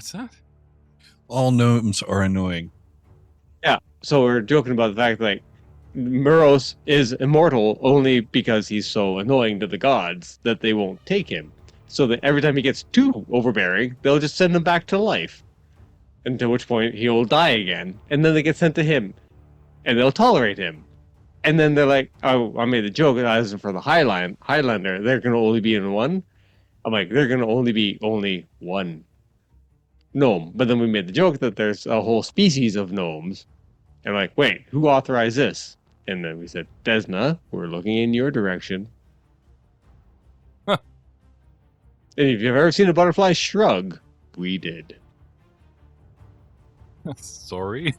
What's that? All gnomes are annoying. Yeah, so we're joking about the fact that, like, Muros is immortal only because he's so annoying to the gods that they won't take him. So that every time he gets too overbearing, they'll just send him back to life. Until which point he'll die again. And then they get sent to him. And they'll tolerate him. And then they're like, oh, I made the joke that I wasn't for the Highlander. They're going to only be in one. I'm like, they're going to only be one gnome. But then we made the joke that there's a whole species of gnomes. And like, wait, who authorized this? And then we said, Desna, we're looking in your direction. Huh. And if you've ever seen a butterfly shrug, we did. Sorry.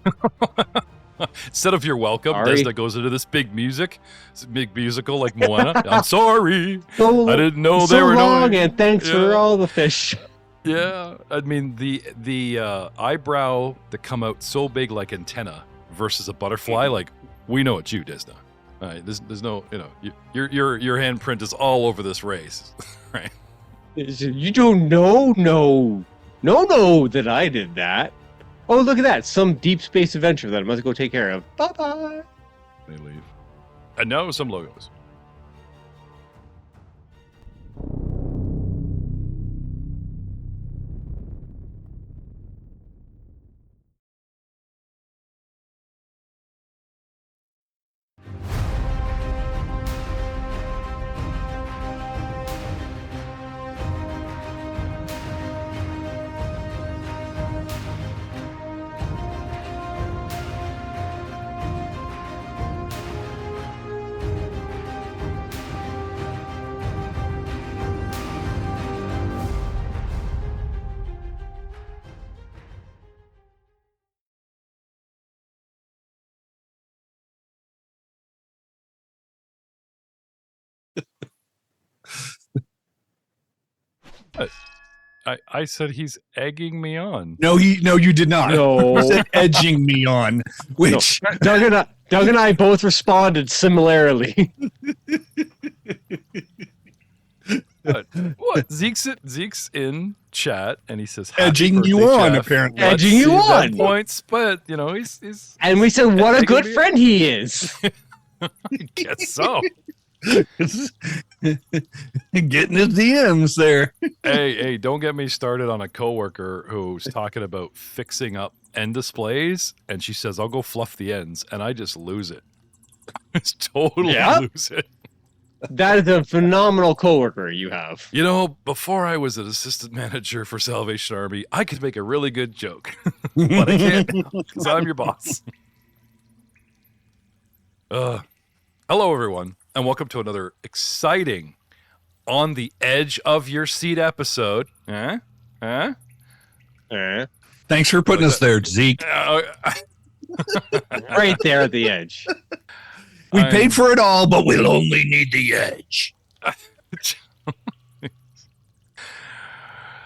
Instead of you're welcome, Desna goes into this big musical like Moana. I'm sorry. I didn't know they were long, and thanks for all the fish. Yeah, I mean the eyebrow that come out so big like antenna versus a butterfly, like we know it's you, Desna. All right, there's no, your handprint is all over this race, right? You don't know, no, that I did that. Oh, look at that! Some deep space adventure that I must go take care of. Bye bye. They leave, and now some logos. I said he's egging me on. No, you did not. No. You said edging me on. Which no. Doug and I both responded similarly. What? Zeke's in chat and he says edging you on, Jeff. Apparently. Edging you on. Points, but he's and we said what a good friend he is. I guess so. Getting his DMs there. Hey, don't get me started on a coworker who's talking about fixing up end displays, and she says, I'll go fluff the ends, and I just lose it. Just totally lose it. That is a phenomenal coworker you have. Before I was an assistant manager for Salvation Army, I could make a really good joke. But I can't because I'm your boss. Hello, everyone, and welcome to another exciting On the Edge of Your Seat episode. Thanks for putting us there, Zeke. Right there at the edge. We paid for it all, but we'll only need the edge.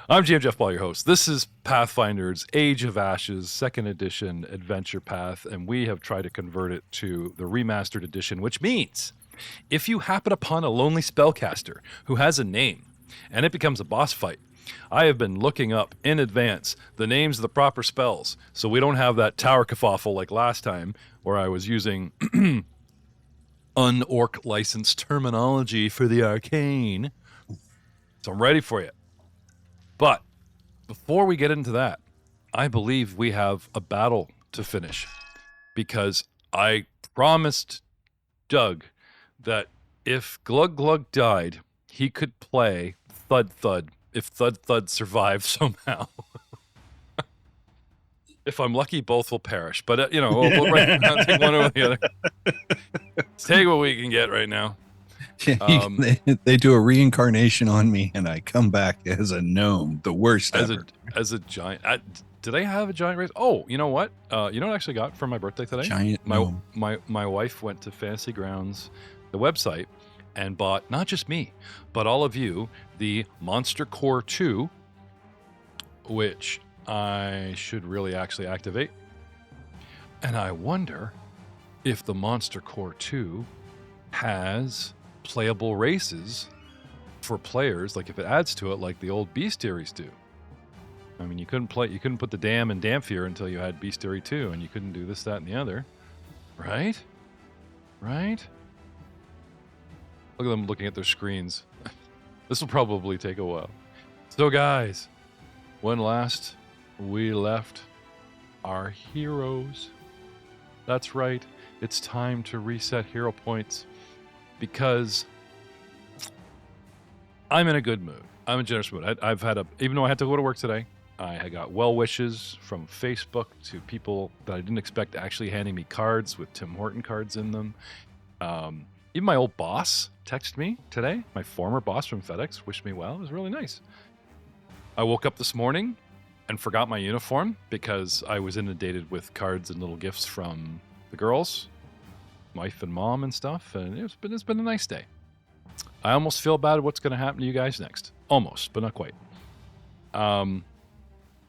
I'm GM Jeff Ball, your host. This is Pathfinder's Age of Ashes 2nd Edition Adventure Path, and we have tried to convert it to the Remastered Edition, which means if you happen upon a lonely spellcaster who has a name, and it becomes a boss fight, I have been looking up in advance the names of the proper spells, so we don't have that tower kerfuffle like last time, where I was using un-orc licensed terminology for the arcane. So I'm ready for you. But before we get into that, I believe we have a battle to finish, because I promised Doug that if Glug Glug died, he could play Thud Thud if Thud Thud survives somehow. If I'm lucky, both will perish. But, we'll take one over the other. Let's take what we can get right now. They do a reincarnation on me, and I come back as a gnome, the worst ever. As a giant. Did I have a giant race? Oh, you know what? You know what I actually got for my birthday today? Giant gnome. My wife went to Fantasy Grounds, the website, and bought, not just me, but all of you, the Monster Core 2, which I should really actually activate. And I wonder if the Monster Core 2 has playable races for players, like if it adds to it like the old bestiaries do. I mean, you couldn't put the dam in Dampier until you had Bestiary 2, and you couldn't do this, that, and the other. Right? Right? Look at them looking at their screens. This will probably take a while. So, guys, when last we left our heroes, that's right, it's time to reset hero points because I'm in a good mood. I'm in a generous mood. I've had even though I had to go to work today, I got well wishes from Facebook to people that I didn't expect actually handing me cards with Tim Horton cards in them. Even my old boss texted me today. My former boss from FedEx wished me well. It was really nice. I woke up this morning and forgot my uniform because I was inundated with cards and little gifts from the girls, wife and mom and stuff. And it's been a nice day. I almost feel bad what's going to happen to you guys next. Almost, but not quite. And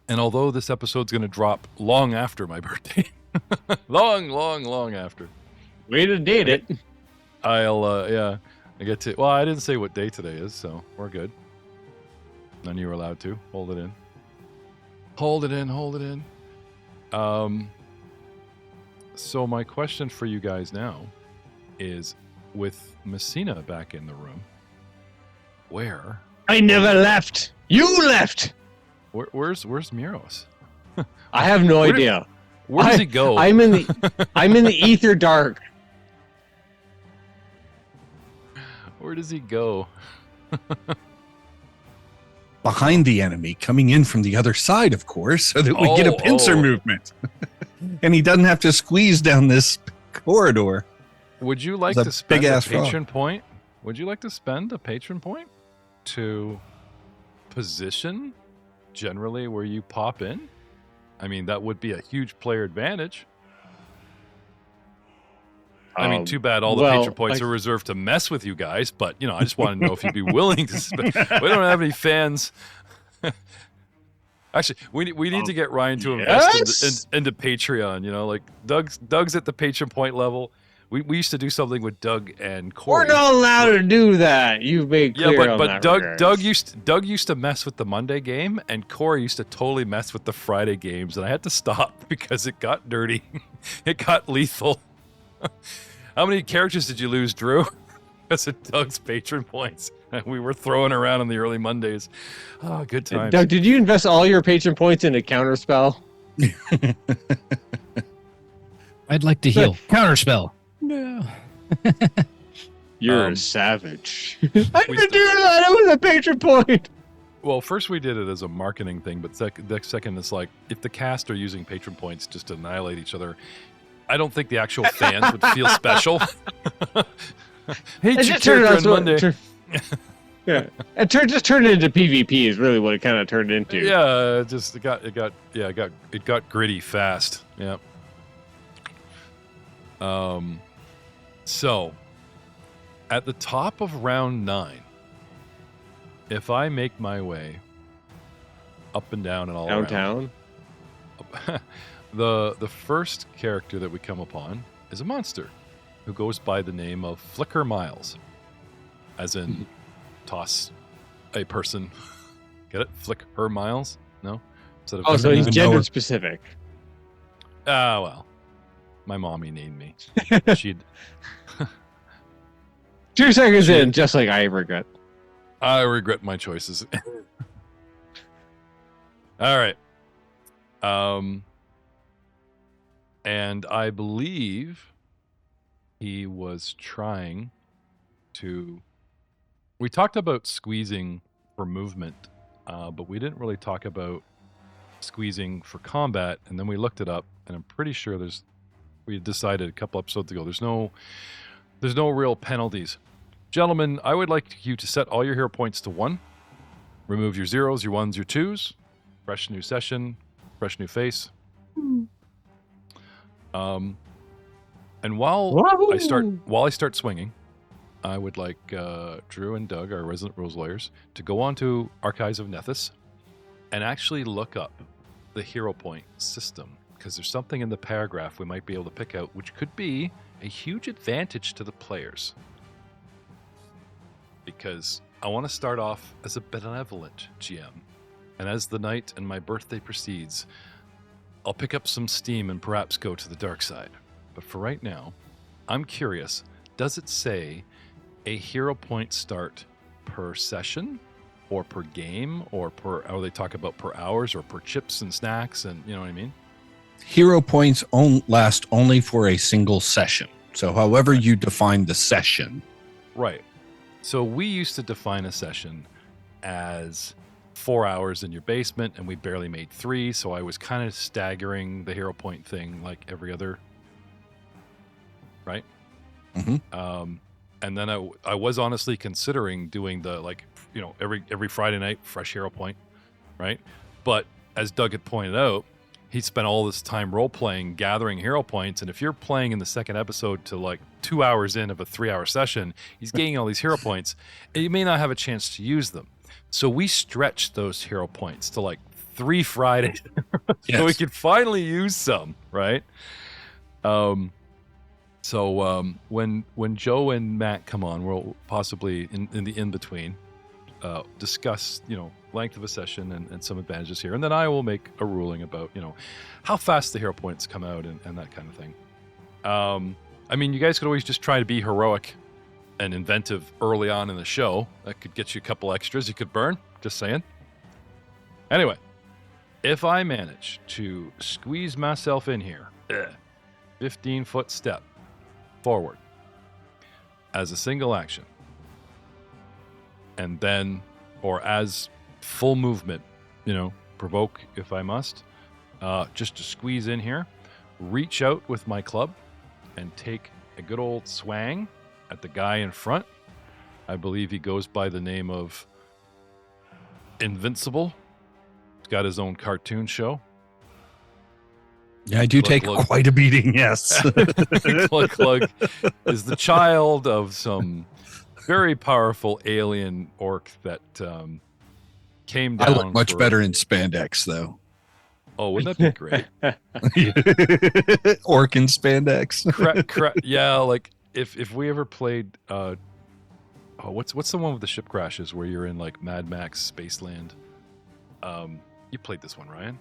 although this episode's going to drop long after my birthday, long after. Way to date it. I get to, well, I didn't say what day today is, so we're good. None of you are allowed to. Hold it in. Hold it in. So my question for you guys now is, with Messina back in the room, where? I never left. You left. Where's Muros? I have no idea. Where does he go? I'm in the ether dark. Where does he go? Behind the enemy, coming in from the other side, of course, so that we get a pincer movement. And he doesn't have to squeeze down this corridor. Would you like to spend a patron point? Would you like to spend a patron point to position generally where you pop in? I mean, that would be a huge player advantage. I mean, too bad all the patron points are reserved to mess with you guys, but, I just want to know if you'd be willing to spend. We don't have any fans. Actually, we need to get Ryan to invest into Patreon, like Doug's at the patron point level. We used to do something with Doug and Corey. We're not allowed to do that. You've made clear but Doug used to mess with the Monday game, and Corey used to totally mess with the Friday games, and I had to stop because it got dirty. It got lethal. How many characters did you lose, Drew? Because of Doug's patron points. We were throwing around on the early Mondays. Oh, good times. Doug, did you invest all your patron points in a counterspell? I'd like to heal. Counterspell. No. You're a savage. I didn't do that. It was a patron point. Well, first we did it as a marketing thing, but second it's like, if the cast are using patron points just to annihilate each other, I don't think the actual fans would feel special. Hate your character on Monday. Yeah, it just turned into PvP is really what it kind of turned into. Yeah, it got gritty fast. Yeah. So, at the top of round 9, if I make my way up and down and all downtown, around, the first character that we come upon is a monster who goes by the name of Flicker Miles, as in toss a person. Get it? Flick her miles? No? So he's gender specific. Well, my mommy named me. She'd 2 seconds in, just like I regret my choices. All right. And I believe he was trying to... We talked about squeezing for movement, but we didn't really talk about squeezing for combat, and then we looked it up, and I'm pretty sure we decided a couple episodes ago, there's no real penalties. Gentlemen, I would like you to set all your hero points to 1. Remove your 0s, your 1s, your 2s. Fresh new session, fresh new face. And while I start swinging, I would like Drew and Doug, our resident rules lawyers, to go on to Archives of Nethys and actually look up the hero point system, because there's something in the paragraph we might be able to pick out which could be a huge advantage to the players. Because I want to start off as a benevolent GM And as the night and my birthday proceeds, I'll pick up some steam and perhaps go to the dark side. But for right now, I'm curious, does it say a hero point start per session or per game or they talk about per hours or per chips and snacks and you know what I mean? Hero points last only for a single session. So however you define the session. Right. So we used to define a session as 4 hours in your basement, and we barely made 3. So I was kind of staggering the hero point thing like every other. Right. Mm-hmm. And then I was honestly considering doing the every Friday night fresh hero point, right? But as Doug had pointed out, he spent all this time role playing, gathering hero points, and if you're playing in the second episode to like 2 hours in of a 3-hour session, he's gaining all these hero points, and you may not have a chance to use them. So we stretched those hero points to like 3 Fridays, so we could finally use some, right? So when Joe and Matt come on, we'll possibly in the in-between discuss, length of a session and some advantages here. And then I will make a ruling about, how fast the hero points come out and that kind of thing. I mean, you guys could always just try to be heroic and inventive early on in the show. That could get you a couple extras you could burn. Just saying. Anyway, if I manage to squeeze myself in here, 15-foot step forward as a single action, and then, or as full movement, provoke if I must, just to squeeze in here, reach out with my club and take a good old swang at the guy in front. I believe he goes by the name of Invincible. He's got his own cartoon show. Yeah, I do take quite a beating, yes. Clug is the child of some very powerful alien orc that came down. I look much better in spandex, though. Oh, wouldn't that be great? Orc in spandex. Yeah, like if we ever played, what's the one with the ship crashes where you're in like Mad Max Spaceland? You played this one, Ryan?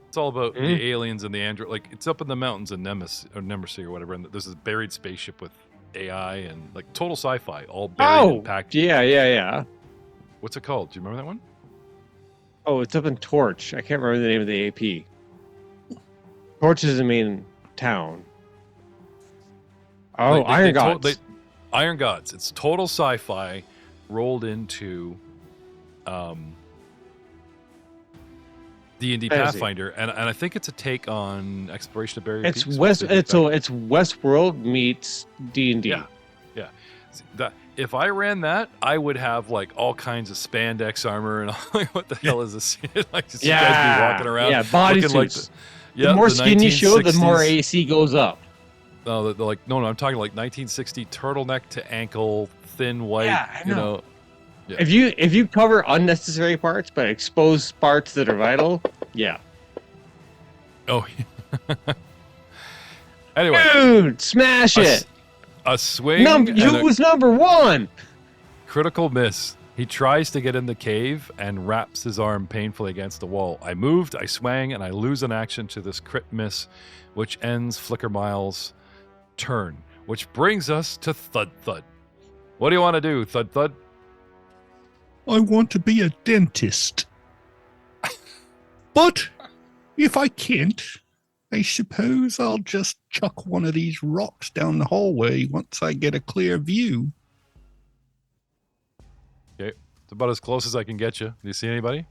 It's all about the aliens and the android. Like it's up in the mountains in Nemesis or whatever, and there's this buried spaceship with AI and like total sci-fi, all buried and packed. Yeah. What's it called? Do you remember that one? Oh, it's up in Torch. I can't remember the name of the AP. Torch is the main town. Oh, Iron Gods. Iron Gods. It's total sci-fi rolled into D&D Pathfinder, and I think it's a take on Exploration of Buried Peaks. It's Westworld meets D&D. Yeah. If I ran that, I would have like all kinds of spandex armor and like, what the hell is this? Like just you guys be walking around. Yeah, bodysuits. Like the more skin you show, the more AC goes up. No, no, I'm talking like 1960 turtleneck to ankle, thin white. Yeah, I know. Yeah. If you cover unnecessary parts but expose parts that are vital, yeah. Oh. Anyway, dude, smash it. A swing. You was number 1. Critical miss. He tries to get in the cave and wraps his arm painfully against the wall. I moved, I swang, and I lose an action to this crit miss, which ends Flicker Miles' turn, which brings us to Thud Thud. What do you want to do, Thud Thud? I want to be a dentist. But if I can't, I suppose I'll just chuck one of these rocks down the hallway once I get a clear view. Okay, it's about as close as I can get you. Do you see anybody?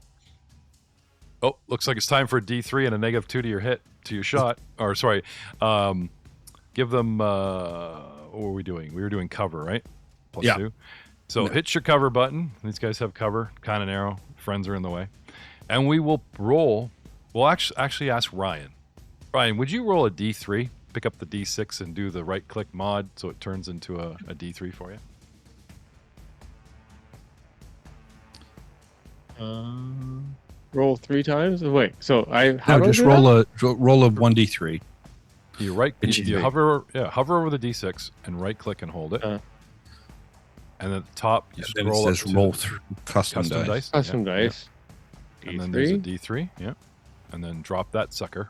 Oh, looks like it's time for a D3 and a -2 to your shot. Or sorry, give them. What were we doing? We were doing cover, right? +2. So hit your cover button. These guys have cover, kind of narrow. Friends are in the way, and we will roll. We'll actually ask Ryan. Ryan, would you roll a D3, pick up the D6, and do the right-click mod so it turns into a D3 for you? Roll 3 times. Wait, so just roll a 1d3. You hover over the D6 and right-click and hold it. And at the top, you scroll up to roll through custom dice. Custom dice. And then there's a D3. Yeah. And then drop that sucker.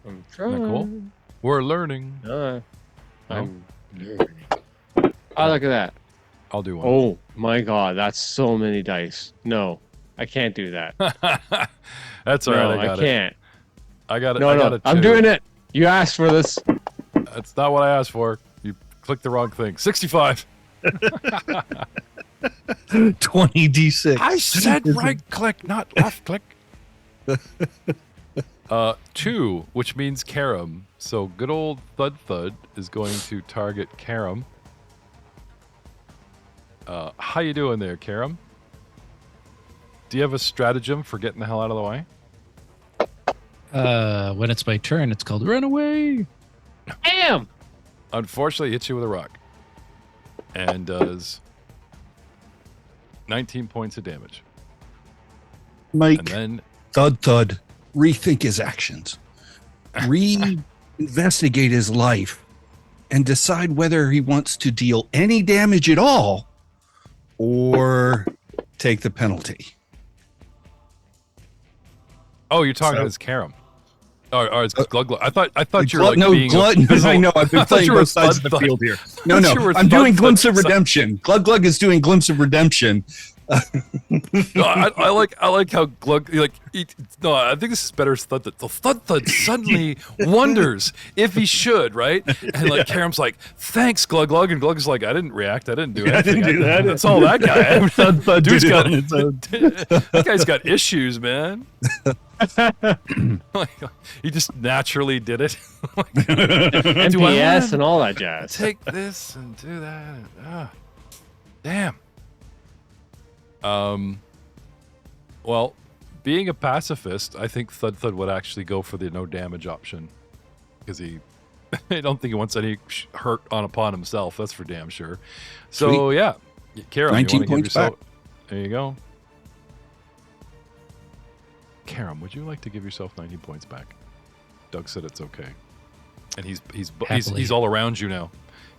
I'm Isn't that cool? We're learning. I'm learning. Oh, look at that. I'll do one. Oh my god, that's so many dice. No, I can't do that. That's all right. I got it. Can't. I got it. No, I got no, it I'm too. doing it. You asked for this. That's not what I asked for. You clicked the wrong thing. 65. 20d6. I said right click, not left click. 2, which means Karam. So good old Thud Thud is going to target Karam. How you doing there, Karam? Do you have a stratagem for getting the hell out of the way? When it's my turn, it's called run away. Damn. Unfortunately, hits you with a rock. And does 19 points of damage. Mike, And then Thud, rethink his actions. Reinvestigate his life and decide whether he wants to deal any damage at all or take the penalty. oh, you're talking So- to his Karam. Or it's Glug Glug. I thought you were like no, being I know. I've been I thought playing you were both sides of the Thud Thud. field here. No, I no. thought you were I'm doing Thud Glimpse of Thud. Redemption. Glug is doing Glimpse of Redemption. No, I like how Glug no, I think this is better as Thud Thud. The Thud Thud suddenly wonders if he should, right? And like Karam's like, thanks, Glug, and Glug's like, I didn't react, I didn't do anything. I didn't do that. That's all that guy. Thud Dude's did it got on its own. that guy's got issues, man. Like, he just naturally did it. Like, MPS and all that jazz. take this and do that. Damn. Well, being a pacifist, I think Thud Thud would actually go for the no damage option because I don't think he wants any hurt upon himself. That's for damn sure. So yeah, Karam, 19 points back. There you go. Karam, would you like to give yourself 19 points back? Doug said it's okay, and he's all around you now.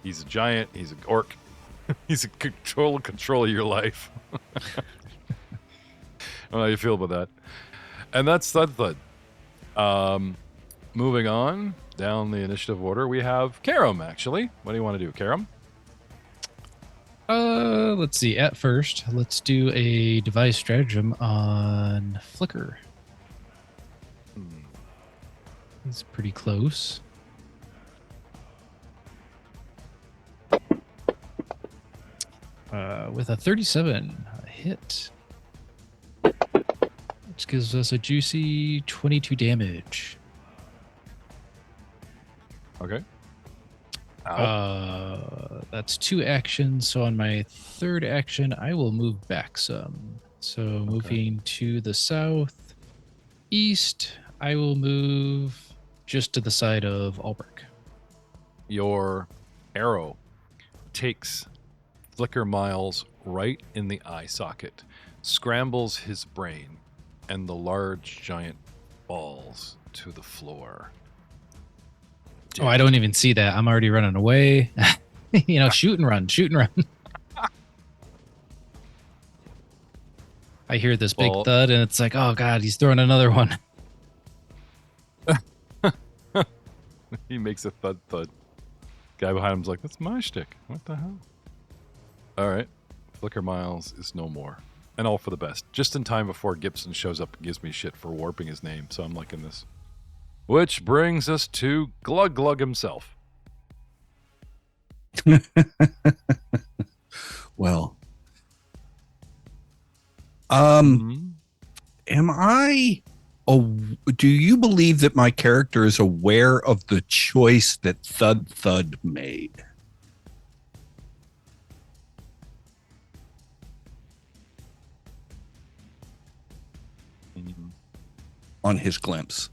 He's a giant. He's an orc. He's in control of your life. I don't know how you feel about that. And that's Thud Thud. Moving on down the initiative order, we have Karam, actually. What do you want to do, Karam? Let's see. At first, let's do a device stratagem on Flicker. It's pretty close. With a 37, a hit. Which gives us a juicy 22 damage. Okay. That's 2 actions. So on my third action, I will move back some. So moving to the south, east, I will move just to the side of MalBurg. Your arrow takes Flicker Miles right in the eye socket, scrambles his brain, and the large giant falls to the floor. Oh, I don't even see that. I'm already running away. Shoot and run. I hear this big thud, and it's like, oh, God, he's throwing another one. He makes a thud thud. Guy behind him's like, that's my shtick. What the hell? All right. Flicker Miles is no more. And all for the best. Just in time before Gibson shows up and gives me shit for warping his name. So I'm liking this. Which brings us to Glug himself. Well, am I? Do you believe that my character is aware of the choice that Thud Thud made? On his glimpse.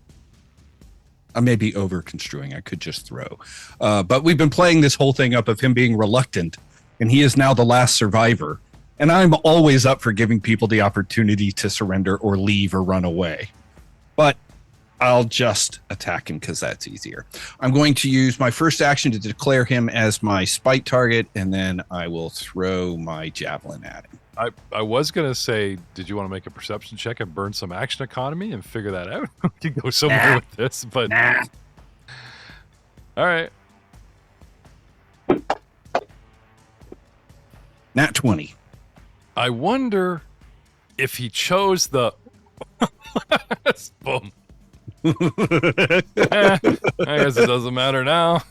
I may be over-construing. I could just throw. But we've been playing this whole thing up of him being reluctant, and he is now the last survivor. And I'm always up for giving people the opportunity to surrender or leave or run away. But I'll just attack him because that's easier. I'm going to use my first action to declare him as my spite target, and then I will throw my javelin at him. I was gonna say, did you want to make a perception check and burn some action economy and figure that out? We could go somewhere with this, but all right. Nat 20. I wonder if he chose the boom. I guess it doesn't matter now.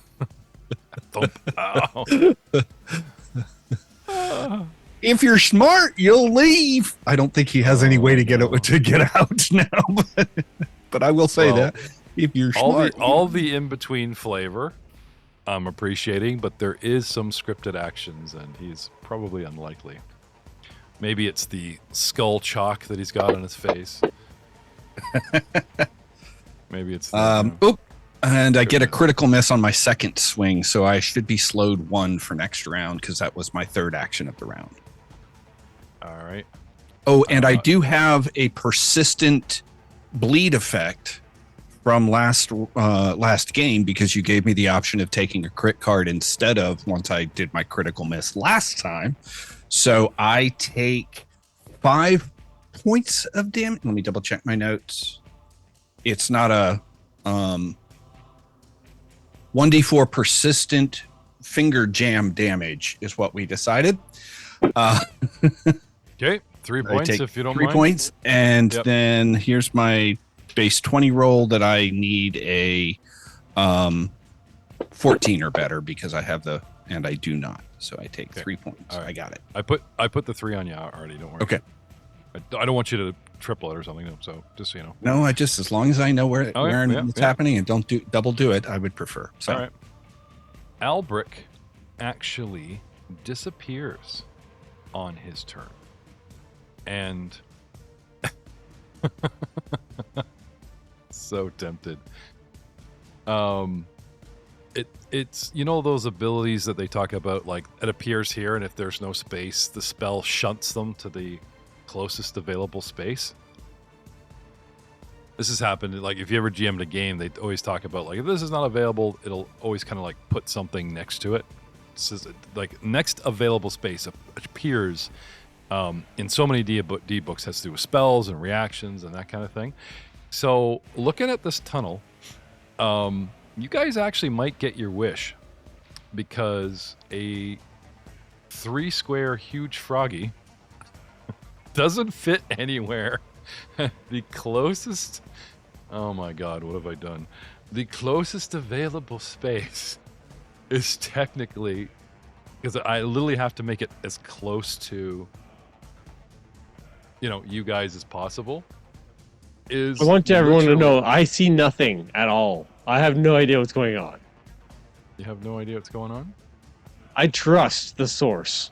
Thump. Ow. If you're smart, you'll leave. I don't think he has any way to get out now, but I will say that if you're smart, all the in between flavor, I'm appreciating, but there is some scripted actions, and he's probably unlikely. Maybe it's the skull chalk that he's got on his face. Maybe it's and I get a critical miss on my second swing, so I should be slowed 1 for next round because that was my third action of the round. All right. Oh, and I do have a persistent bleed effect from last game because you gave me the option of taking a crit card instead of once I did my critical miss last time. So I take 5 points of damage. Let me double check my notes. It's not a 1d4 persistent finger jam damage is what we decided. Okay, 3 points if you don't mind. 3 points, and then here's my base 20 roll that I need a 14 or better because I have and I do not. So I take 3 points. All right. I got it. I put the 3 on you already. Don't worry. Okay. I don't want you to triple it or something. So just so you know. No, I just as long as I know where it's happening and don't double do it, I would prefer. So. All right. Albric actually disappears on his turn, and so tempted. It's those abilities that they talk about, like it appears here, and if there's no space, the spell shunts them to the closest available space. This has happened, like if you ever GM'd a game, they always talk about like if this is not available, it'll always kind of like put something next to it. This is like next available space appears in so many D books, has to do with spells and reactions and that kind of thing. So looking at this tunnel, you guys actually might get your wish because a 3 square huge froggy doesn't fit anywhere. The closest, oh my god, what have I done? The closest available space is technically, because I literally have to make it as close to, you guys as possible. I want everyone to know I see nothing at all. I have no idea what's going on. You have no idea what's going on? I trust the source.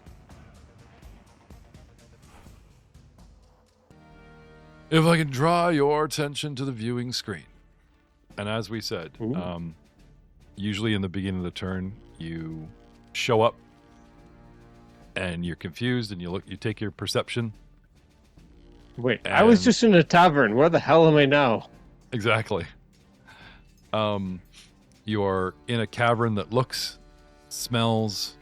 If I can draw your attention to the viewing screen. And as we said, usually in the beginning of the turn, you show up and you're confused and you take your perception. Wait, I was just in a tavern. Where the hell am I now? Exactly. You're in a cavern that looks, smells,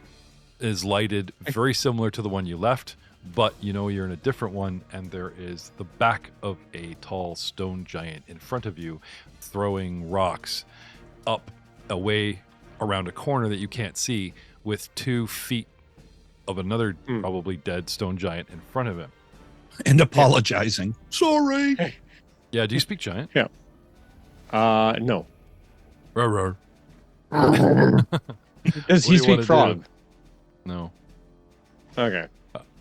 is lighted, very similar to the one you left, but you're in a different one, and there is the back of a tall stone giant in front of you, throwing rocks up away around a corner that you can't see, with 2 feet of another probably dead stone giant in front of him. And apologizing. Sorry. Yeah, do you speak giant? Yeah. No. Roar. Does he speak frog? No. Okay.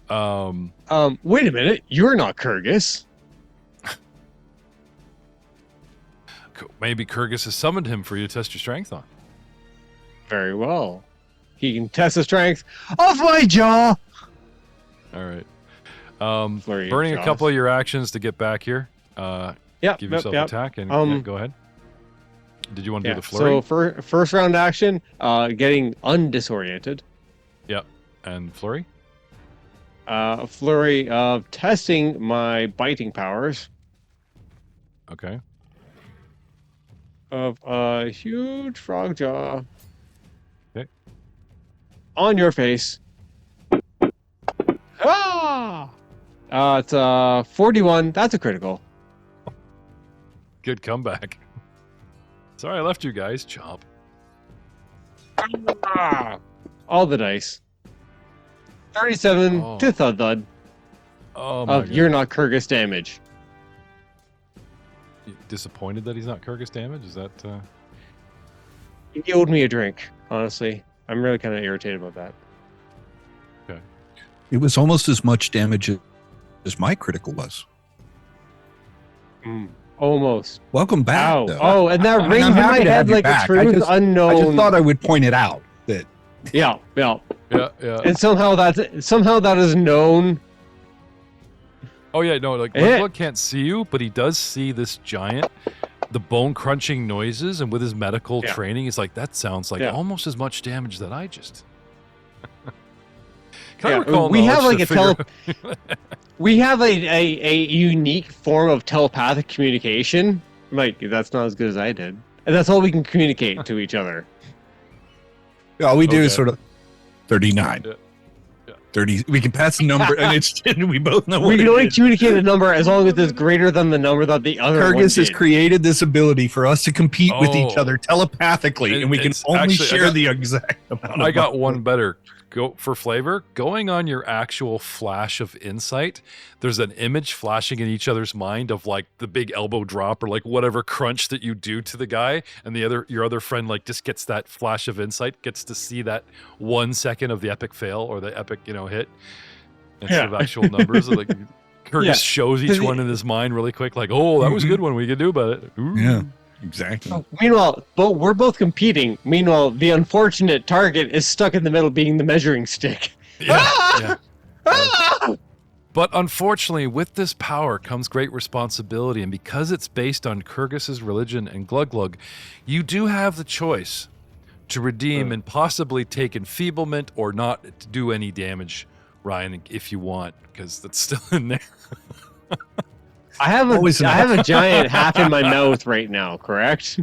Wait a minute. You're not Kyrgyz. Maybe Kyrgyz has summoned him for you to test your strength on. Very well. He can test the strength of my jaw. All right. Burning a couple of your actions to get back here. Give yourself attack and go ahead. Did you want to do the flurry? So first round action, getting undisoriented. Yep. And flurry? Flurry of testing my biting powers. Okay. Of a huge frog jaw. Okay. On your face. Ah! It's 41. That's a critical. Good comeback. Sorry I left you guys. Chomp. Ah! All the dice. 37 Oh. to thud Oh my of god. you're not Kyrgyz damage. You disappointed that he's not Kyrgyz damage? Is that He owed me a drink, honestly. I'm really kind of irritated about that. It was almost as much damage as my critical was. Almost. Welcome back. Ow. Though. Oh, and that I mean, rings I'm in my happy to have head you like a back. truth unknown. I just thought I would point it out that Yeah. yeah. And somehow that is known. Oh yeah, no, like Blood can't see you, but he does see this giant, the bone crunching noises, and with his medical training, he's like, that sounds like almost as much damage that I just. Can I recall we have knowledge like to a figure- we have a unique form of telepathic communication. Like that's not as good as I did, and that's all we can communicate to each other. all we do is Okay. sort of 39. Yeah. 30. We can pass the number, and it's we both know We what can it only is. communicate a number as long as it's greater than the number that the other one Kyrgyz has did. created this ability for us to compete with each Oh. other telepathically, and we can It's only actually- share the exact amount. I of got money. one better. Go for flavor. Going on your actual flash of insight, there's an image flashing in each other's mind of like the big elbow drop or like whatever crunch that you do to the guy, and your other friend like just gets that flash of insight, gets to see that 1 second of the epic fail or the epic hit instead of actual numbers. Like Kyrgyz shows each one in his mind really quick, like, oh, that was a good one. We could do about it. Ooh. Yeah, exactly. Meanwhile, we're both competing. Meanwhile, the unfortunate target is stuck in the middle, being the measuring stick. Yeah. But unfortunately, with this power comes great responsibility, and because it's based on Kyrgyz's religion and Glug Glug, you do have the choice to redeem and possibly take enfeeblement or not to do any damage, Ryan, if you want, because that's still in there. I have a giant half in my mouth right now. Correct?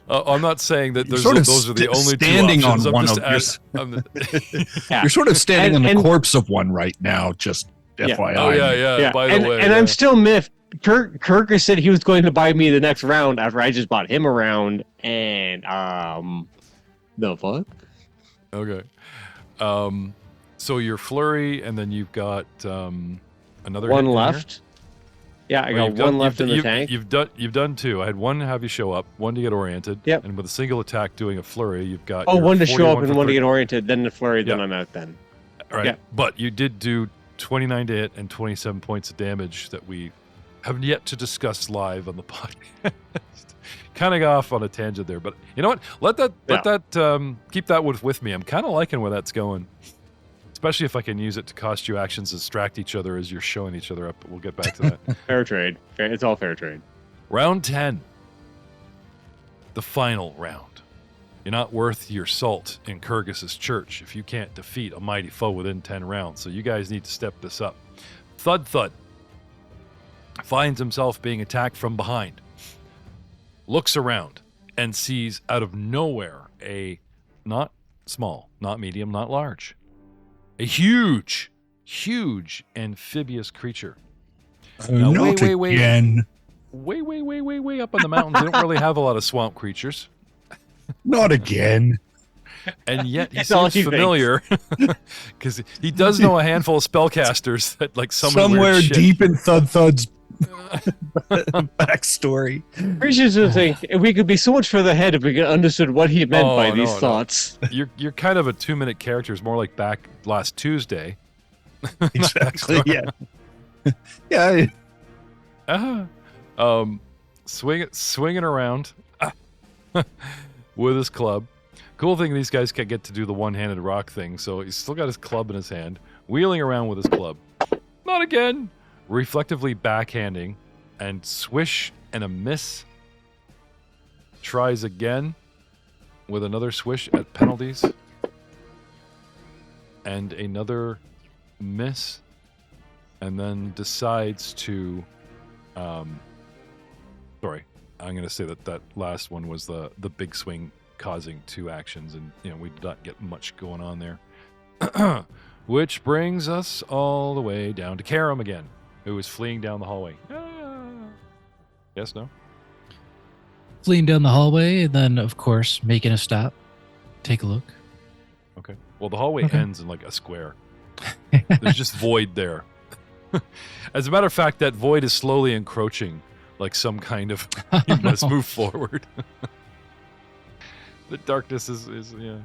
I'm not saying that You're there's sort of those are the only standing two options. on I'm one just of Yeah. You're sort of standing on the And- corpse of one right now, just Yeah. FYI. Oh yeah. By the way, and I'm still miffed. Kyrgyz said he was going to buy me the next round after I just bought him a round, and the fuck? Okay. So your flurry, and then you've got another One hit in here? left. Yeah, I Well, got you've one done- left in the you've- tank. You've done two. I had one to have you show up, one to get oriented. Yep. And with a single attack doing a flurry, you've got. Oh, your one to show 41 up and for one to 30. get oriented, then the flurry, then Yeah. I'm out then. Right. yeah. But you did do 29 to hit and 27 points of damage that we have yet to discuss live on the podcast. Kind of got off on a tangent there, but you know what? Let that keep that with me. I'm kind of liking where that's going. Especially if I can use it to cost you actions, distract each other as you're showing each other up. But we'll get back to that. Fair trade. It's all fair trade. Round 10. The final round. You're not worth your salt in Kyrgyz's church if you can't defeat a mighty foe within 10 rounds. So you guys need to step this up. Thud Thud finds himself being attacked from behind. Looks around and sees out of nowhere a not small, not medium, not large. A huge amphibious creature. Now, Not wait. again. Way up in the mountains. They don't really have a lot of swamp creatures. Not again. And yet he That's all seems he thinks. familiar because he does know a handful of spellcasters that like summon Somewhere weird shit. deep in Thud Thud's backstory. Appreciate the thing. We could be so much further ahead if we could understood what he meant by these no. thoughts. You're kind of a 2-minute character. It's more like back last Tuesday. Exactly. Yeah. Yeah. Swinging around with his club. Cool thing, these guys can get to do the one-handed rock thing. So he's still got his club in his hand, wheeling around with his club. Not again. Reflectively backhanding, and swish and a miss. Tries again with another swish at penalties, and another miss, and then decides to. Sorry, I'm going to say that last one was the big swing causing 2 actions, and we did not get much going on there. Which brings us all the way down to Karam again, who is fleeing down the hallway. Yes, no? Fleeing down the hallway, and then, of course, making a stop. Take a look. Okay. Well, the hallway Okay. ends in like a square. There's just void there. As a matter of fact, that void is slowly encroaching like some kind of, you must move forward. The darkness is yeah.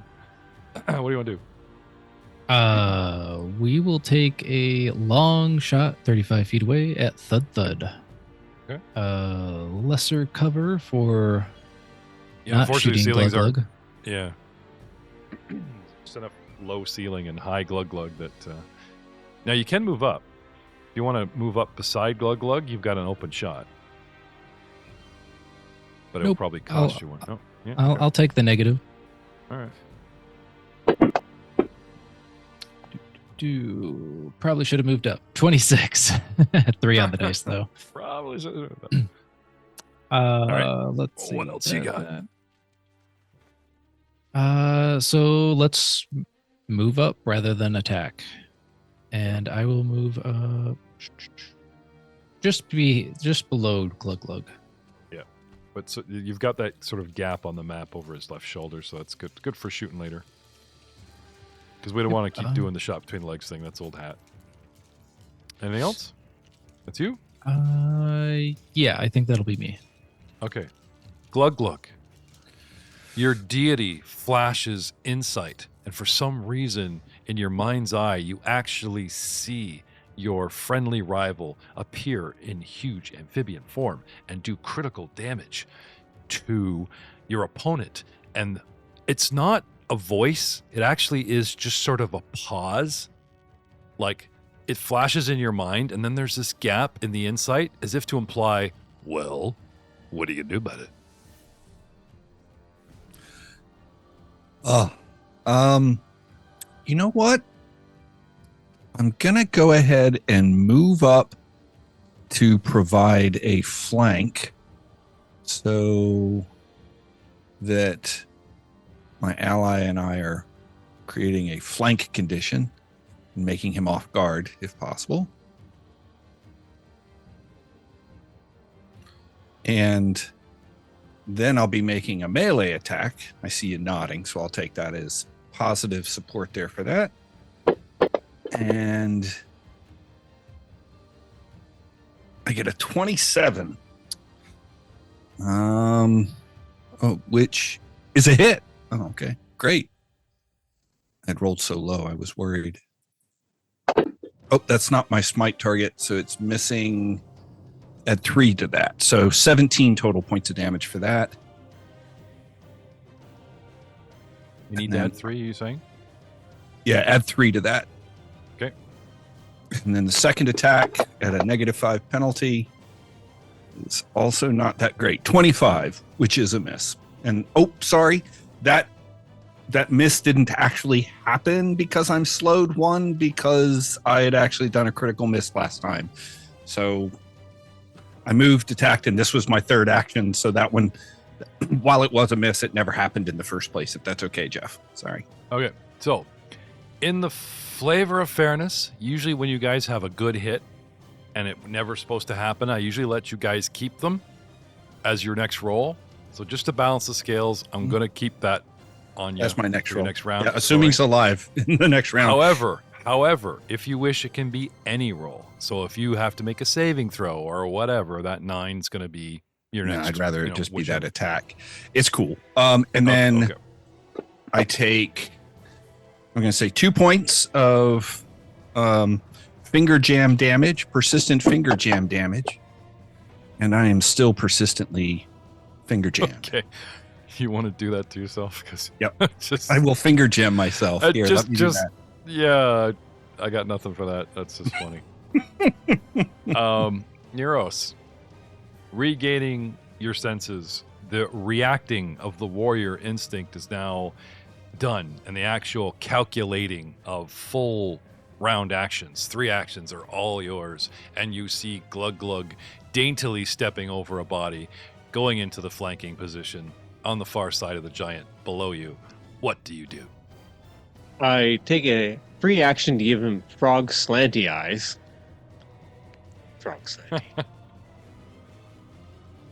What do you want to do? We will take a long shot 35 feet away at Thud Thud. Okay. Lesser cover for Yeah, not unfortunately, shooting ceilings Glug are Glug. yeah. Just enough low ceiling and high glug glug that. Now you can move up. If you want to move up beside glug glug, you've got an open shot. But it will Nope. probably cost you one. Oh, yeah. I'll take the negative. All right. Probably should have moved up. 26. 3 on the dice, though. Probably. Let's see. What else you got? So let's move up rather than attack. And I will move just below Glug Glug. Yeah. But so you've got that sort of gap on the map over his left shoulder, so that's good. Good for shooting later. Because we don't want to keep doing the shot between the legs thing. That's old hat. Anything else? That's you? Yeah, I think that'll be me. Okay. Glug Glug. Your deity flashes insight, and for some reason, in your mind's eye, you actually see your friendly rival appear in huge amphibian form and do critical damage to your opponent. And it's not a voice, it actually is just sort of a pause. Like, it flashes in your mind, and then there's this gap in the insight as if to imply, well, what are you gonna do about it? You know what? I'm gonna go ahead and move up to provide a flank so that my ally and I are creating a flank condition and making him off guard if possible. And then I'll be making a melee attack. I see you nodding, so I'll take that as positive support there for that. And I get a 27. Which is a hit. Oh, okay. Great. I'd rolled so low, I was worried. Oh, that's not my smite target, so it's missing. Add 3 to that. So 17 total points of damage for that. You need to add 3, are you saying? Yeah, add 3 to that. Okay. And then the second attack at a -5 penalty is also not that great. 25, which is a miss. And sorry, that miss didn't actually happen because I'm slowed 1, because I had actually done a critical miss last time. So I moved, attacked, and this was my third action. So that one, while it was a miss, it never happened in the first place, if that's okay, Jeff. Sorry. Okay. So, in the flavor of fairness, usually when you guys have a good hit and it never supposed to happen, I usually let you guys keep them as your next roll. So just to balance the scales, I'm going to keep that on you. That's my next for your roll. next round. Yeah, assuming he's alive in the next round. However, if you wish, it can be any roll. So if you have to make a saving throw or whatever, that 9's going to be your next. I'd rather it just be whichever. that attack. It's cool. And then Okay. I take, I'm going to say 2 points of finger jam damage, persistent finger jam damage. And I am still persistently finger jammed. Okay. You want to do that to yourself? Because Yep. just, I will finger jam myself. Here, let me do that. Yeah, I got nothing for that. That's just funny. Neuros, regaining your senses, the reacting of the warrior instinct is now done, and the actual calculating of full round actions, 3 actions are all yours, and you see Glug Glug daintily stepping over a body, going into the flanking position on the far side of the giant below you. What do you do? I take a free action to give him frog slanty eyes. Frog slanty.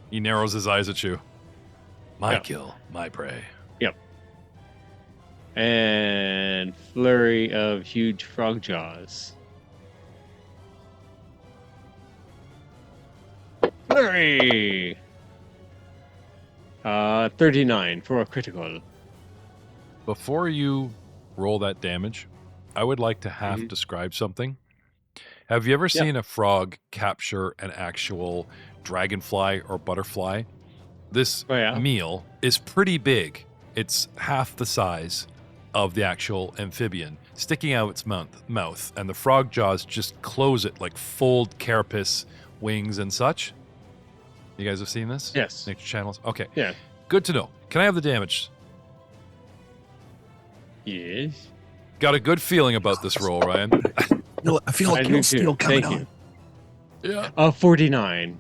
He narrows his eyes at you. My Yeah. kill, my prey. And flurry of huge frog jaws. Flurry! 39 for a critical. Before you roll that damage, I would like to half Mhm. describe something. Have you ever Yeah. seen a frog capture an actual dragonfly or butterfly? This Oh, yeah? meal is pretty big. It's half the size of the actual amphibian, sticking out its mouth, and the frog jaws just close it like fold carapace, wings, and such. You guys have seen this? Yes. Nature channels? Okay. Yeah. Good to know. Can I have the damage? Yes. Got a good feeling about this roll, Ryan. I feel I like do you'll too. steal coming Thank on. you. Yeah. 49.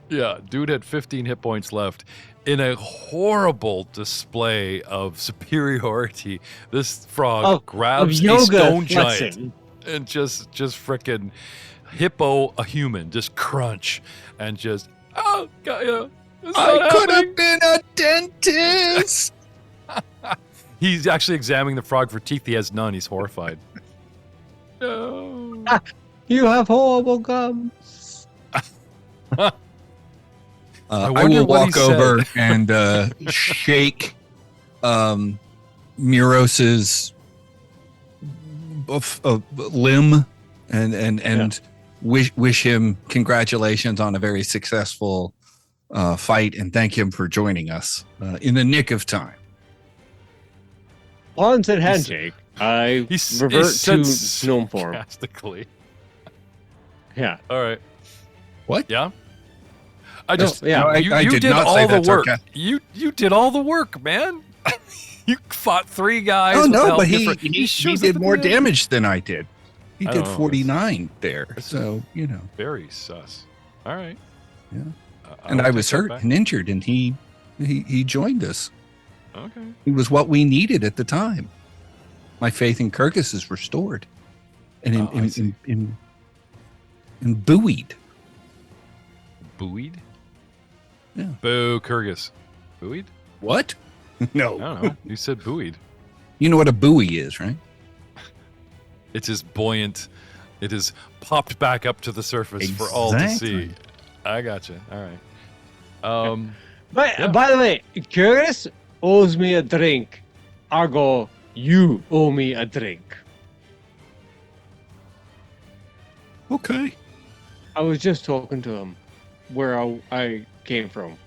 Yeah, dude had 15 hit points left. In a horrible display of superiority, this frog grabs a yoga stone flexing. giant and just frickin' hippo a human, just crunch and just oh god, yeah, it's I not could happening. have been a dentist. He's actually examining the frog for teeth. He has none. He's horrified. No. You have horrible gums. I wonder will what he walk over said. and shake Miros's limb and wish him congratulations on a very successful fight and thank him for joining us in the nick of time. On said handshake, I revert to gnome form. Sarcastically. Yeah. All right. What? Yeah. I just yeah. No, you I did did not all say the that work. sarcastic. You did all the work, man. You fought 3 guys. Oh with no, help but he different- he shows up did at more the end. damage than I did. He I did don't know. 49 there. This is- So, you know. Very sus. All right. Yeah. I'll And I take was that hurt back. and injured and he joined us. Okay. He was what we needed at the time. My faith in Kyrgyz is restored and Oh, I see. buoyed. Buoyed? Yeah. Boo, Kyrgyz. Buoyed? What? I No. don't know. You said buoyed. You know what a buoy is, right? It is buoyant. It is popped back up to the surface for all to see. Exactly. I gotcha. All right. But Yeah. by the way, Curious owes me a drink. Argo, you owe me a drink. Okay. I was just talking to him where I came from.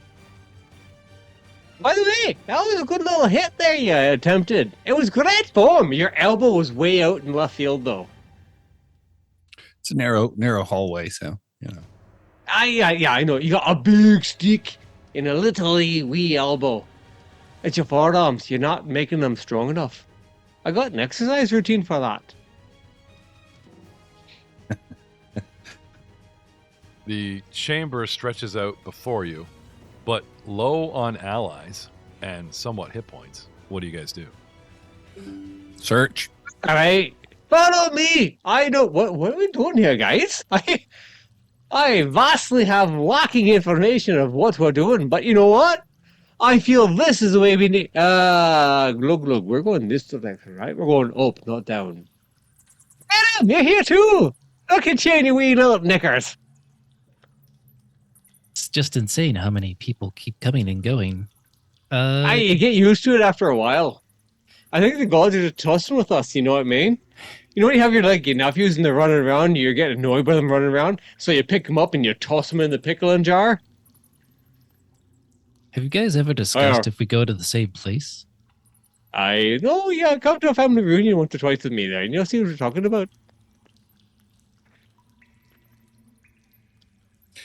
By the way, that was a good little hit there you attempted. It was great form. Your elbow was way out in left field, though. It's a narrow hallway, so, you know. Yeah, I know. You got a big stick and a little wee elbow. It's your forearms. You're not making them strong enough. I got an exercise routine for that. The chamber stretches out before you, but low on allies and somewhat hit points. What do you guys do? Search. All right, follow me. I know what are we doing here, guys? I vastly have lacking information of what we're doing, but you know what? I feel this is the way we need. Glug. We're going this direction, right? We're going up, not down. Adam, you're here too. Look at you and your wee little knickers. It's just insane how many people keep coming and going. You get used to it after a while. I think the gods are just tossing with us, you know what I mean? You know when you have your nephews and they're running around, you get annoyed by them running around, so you pick them up and you toss them in the pickling jar? Have you guys ever discussed if we go to the same place? Come to a family reunion once or twice with me there, and you'll see what we're talking about.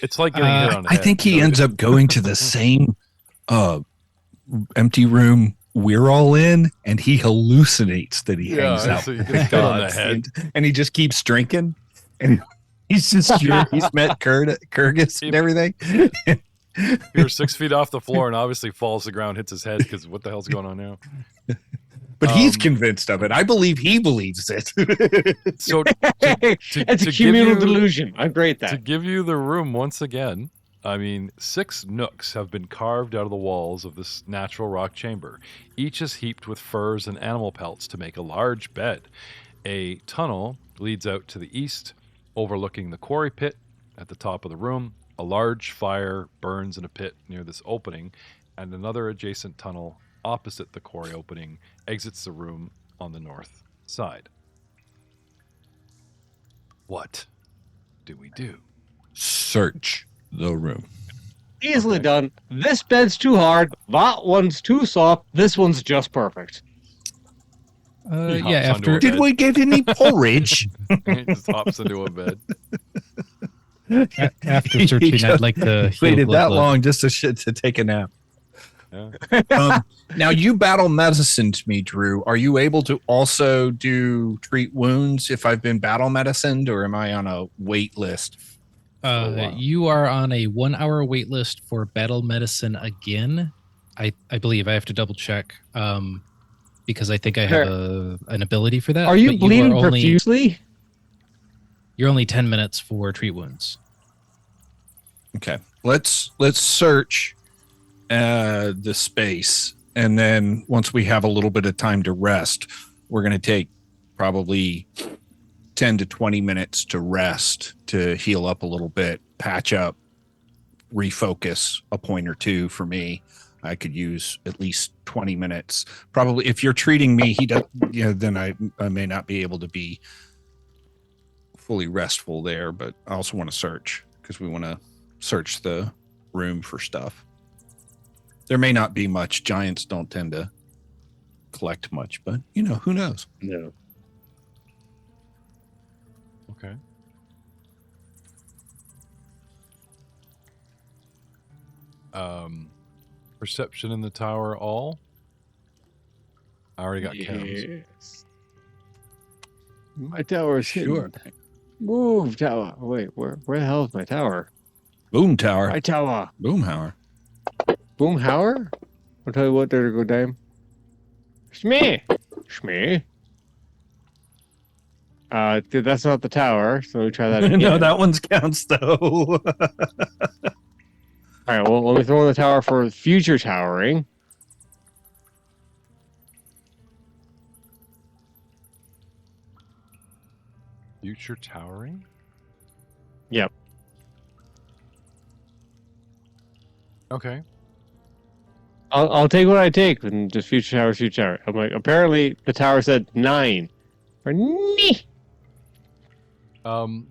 It's like getting hit on the I head. think he No, ends up going to the same empty room we're all in, and he hallucinates that he hangs out so you with get hit on the gods, head. and he just keeps drinking, and he's just sure he's met Kyrgyz and everything. You're 6 feet off the floor and obviously falls to the ground, hits his head because what the hell's going on now? But he's convinced of it. I believe he believes it. So It's a give communal you- delusion. I'm great at to that. give you the room once again, I mean, 6 nooks have been carved out of the walls of this natural rock chamber. Each is heaped with furs and animal pelts to make a large bed. A tunnel leads out to the east, overlooking the quarry pit at the top of the room. A large fire burns in a pit near this opening, and another adjacent tunnel opposite the quarry opening exits the room on the north side. What do we do? Search the room. Easily Okay. done. This bed's too hard. That one's too soft. This one's just perfect. He hops Yeah, onto after a Did bed. we get any porridge? He just hops into a bed. after He 13, just I'd like to heal waited blood that blood. long just to take a nap. Yeah. Now you battle medicine to me, Drew. Are you able to also do treat wounds if I've been battle medicined, or am I on a wait list? wow. You are on a 1 hour wait list for battle medicine again. I believe I have to double check because I think I have an ability for that. Are you but bleeding are only, profusely? You're only 10 minutes for treat wounds. Okay, let's search the space, and then once we have a little bit of time to rest, we're going to take probably 10 to 20 minutes to rest, to heal up a little bit, patch up, refocus a point or two. For me, I could use at least 20 minutes. Probably if you're treating me, then I may not be able to be fully restful there, but I also want to search because we want to search the room for stuff. There may not be much. Giants don't tend to collect much, but who knows? No. Okay. Perception in the tower all. I already got Cameos. Yes. My tower is Sure. hidden. Move, tower. Wait, where the hell is my tower? Boom tower. My tower. Boomhauer. Boomhauer? I'll tell you what, there to go down. Shmee! Shmee? Dude, that's not the tower, so let me try that again. No, that one's counts though. Alright, well, let me throw in the tower for future towering. Future towering? Yep. Oh, Okay. I'll take what I take and just future tower, future tower. I'm like, apparently the tower said 9. Or nee.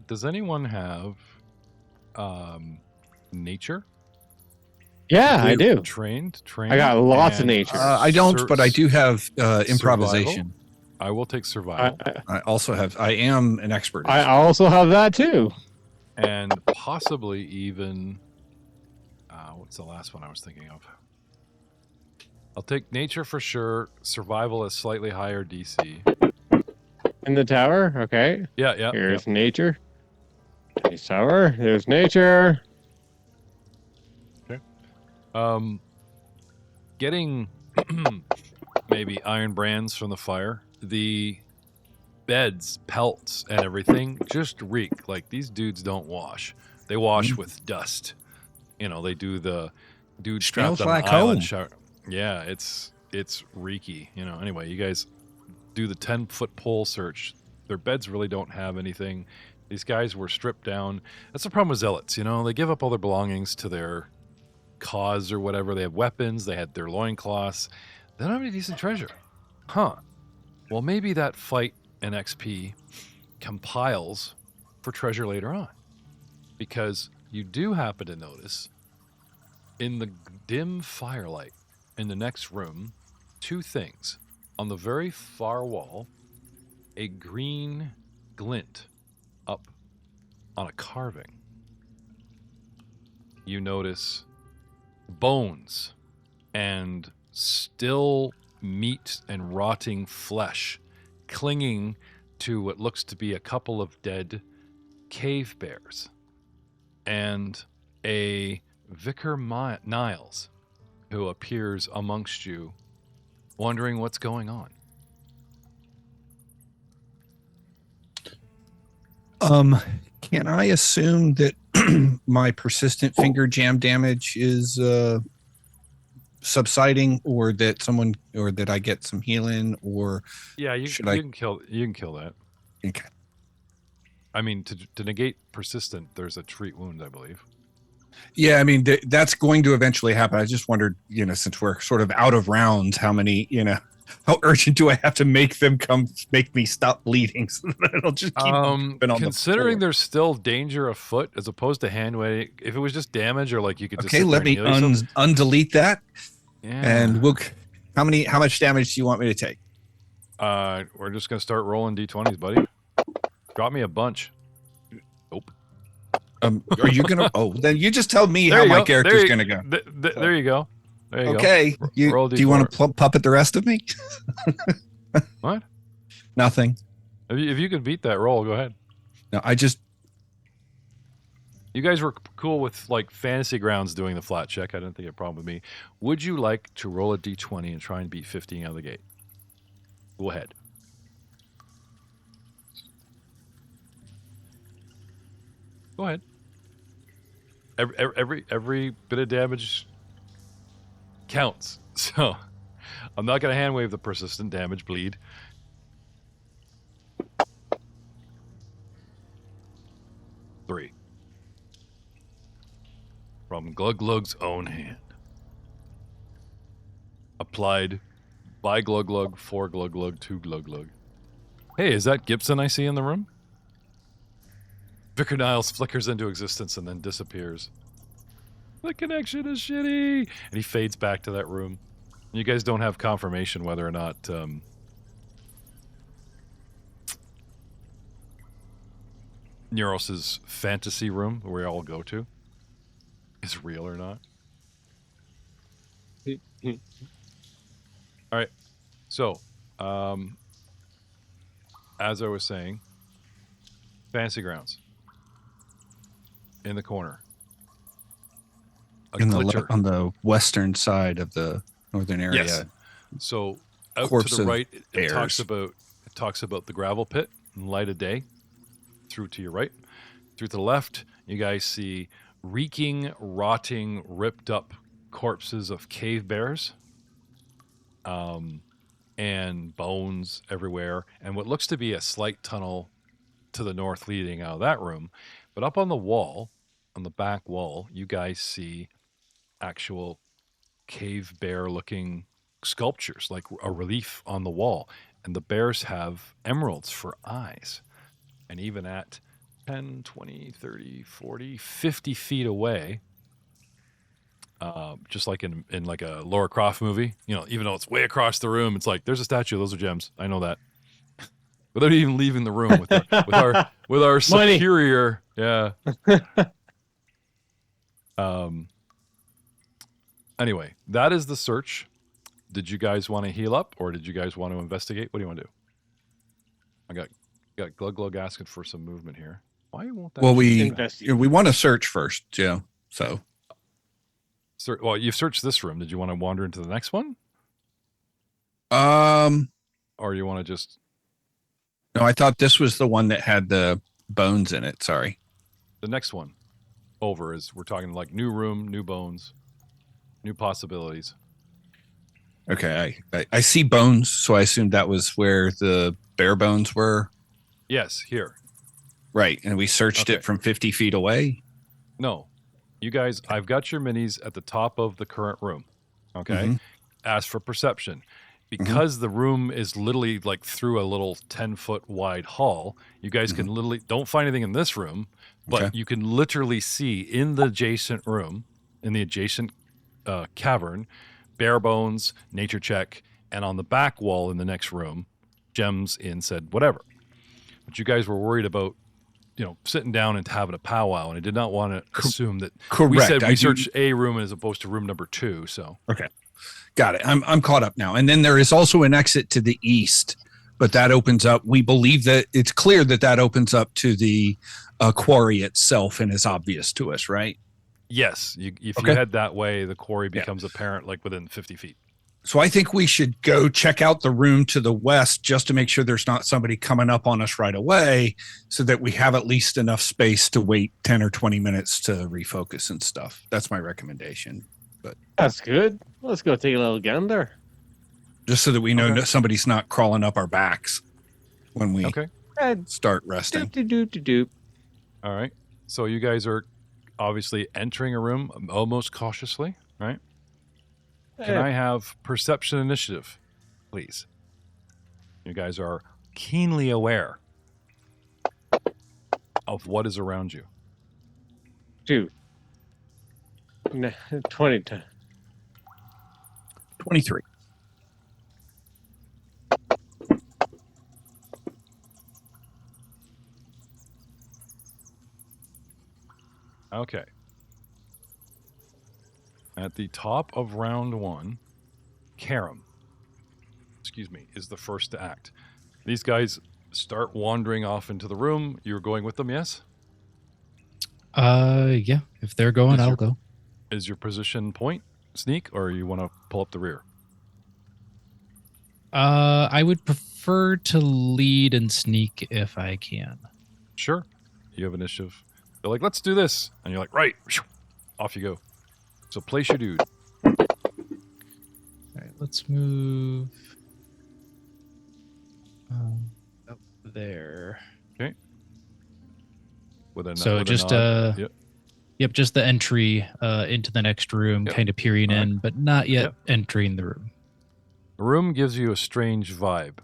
Does anyone have nature? Yeah, I do. Trained. I got lots of and, nature. I don't, but I do have improvisation. Survival? I will take survival. I am an expert. I also have that too. And possibly even what's the last one I was thinking of? I'll take nature for sure. Survival is slightly higher DC. In the tower, okay. Yeah. Here's nature. Nice tower. There's nature. Getting maybe iron brands from the fire. The beds, pelts, and everything just reek. Like, these dudes don't wash. They wash with dust. They do the dude strapped Smells on like an island home. shower. Yeah, it's reeky. Anyway, you guys do the 10-foot pole search. Their beds really don't have anything. These guys were stripped down. That's the problem with zealots. They give up all their belongings to their cause or whatever. They have weapons. They had their loincloths. They don't have any decent treasure. Huh. Well, maybe that fight and XP compiles for treasure later on. Because you do happen to notice in the dim firelight in the next room, 2 things. On the very far wall, a green glint up on a carving. You notice bones and still meat and rotting flesh clinging to what looks to be a couple of dead cave bears, and a Vicar Niles who appears amongst you, wondering what's going on. Can I assume that my persistent finger jam damage is subsiding, or that I get some healing, or Yeah, you can kill that. Okay. I mean, to negate persistent, there's a treat wound, I believe. Yeah, I mean that's going to eventually happen. I just wondered, since we're sort of out of rounds, how many, how urgent do I have to make them come make me stop bleeding so that I don't just keep on considering the there's still danger afoot as opposed to hand wave. If it was just damage, or like you could just Okay, let me undelete that. Yeah. And how much damage do you want me to take? We're just gonna start rolling d20s, buddy. Drop me a bunch. Nope. Are you gonna? Oh, then you just tell me how my character's gonna go. There you go. There you okay. go. Do you want to puppet the rest of me? What? Nothing. If you can beat that roll, go ahead. No, You guys were cool with like Fantasy Grounds doing the flat check. I didn't think a problem with me. Would you like to roll a d20 and try and beat 15 out of the gate? Go ahead. Go ahead. Every bit of damage counts. So I'm not going to hand wave the persistent damage bleed. Three. From Glug Glug's own hand. Applied by Glug Glug, for Glug Glug, to Glug Glug. Hey, is that Gibson I see in the room? Vicar Niles flickers into existence and then disappears. The connection is shitty! And he fades back to that room. You guys don't have confirmation whether or not Neuros' fantasy room, where we all go to, is real or not. All right. So, as I was saying, Fantasy Grounds. In the corner. On the western side of the northern area. Yes. So out Corpse to the of right, it bears. talks about the gravel pit and light of day. Through to your right. Through to the left, you guys see reeking, rotting, ripped up corpses of cave bears. And bones everywhere. And what looks to be a slight tunnel to the north leading out of that room. But up on the wall, on the back wall, you guys see actual cave bear looking sculptures, like a relief on the wall. And the bears have emeralds for eyes. And even at 10, 20, 30, 40, 50 feet away, just like in like a Laura Croft movie, even though it's way across the room, it's like, there's a statue, those are gems. I know that. Without even leaving the room with our superior, yeah. Anyway, that is the search. Did you guys want to heal up, or did you guys want to investigate? What do you want to do? I got Glug Glug asking for some movement here. Why won't that? Well, we want to search first, so. Well, you've searched this room. Did you want to wander into the next one? Or you want to just? No, I thought this was the one that had the bones in it. Sorry. The next one over is, we're talking like new room, new bones, new possibilities. Okay, I see bones, so I assumed that was where the bear bones were. Yes, here. Right, and we searched it from 50 feet away? No. You guys, I've got your minis at the top of the current room. Okay? Mm-hmm. Ask for perception. Because the room is literally like through a little 10-foot wide hall, you guys can literally, don't find anything in this room, but you can literally see in the adjacent room, in the adjacent cavern, bare bones, nature check, and on the back wall in the next room, gems in said whatever. But you guys were worried about, sitting down and having a powwow, and I did not want to assume that. Correct. We said we searched a room as opposed to room number 2, so. Okay. Got it. I'm caught up now. And then there is also an exit to the east, but that opens up. We believe that it's clear that opens up to the quarry itself and is obvious to us, right? Yes. If you head that way, the quarry becomes apparent like within 50 feet. So I think we should go check out the room to the west just to make sure there's not somebody coming up on us right away, so that we have at least enough space to wait 10 or 20 minutes to refocus and stuff. That's my recommendation. But That's good. Let's go take a little gander. just so that we know Okay. that somebody's not crawling up our backs when we Okay. start resting. Doop. All right. So you guys are obviously entering a room almost cautiously, right? Can I have perception initiative, please? You guys are keenly aware of what is around you. 20. 23. Okay. At the top of round 1, Karam, is the first to act. These guys start wandering off into the room. You're going with them, yes? Yeah. If they're going, Is I'll your- go. Is your position point sneak, or you want to pull up the rear? I would prefer to lead and sneak if I can. Sure. You have initiative. They're like, let's do this. And you're like, right. Off you go. So place your dude. All right, let's move up there. With a, So with a just nod. Yep, just the entry into the next room, Yep. kind of peering All right. in, but not yet Yep. entering the room. The room gives you a strange vibe.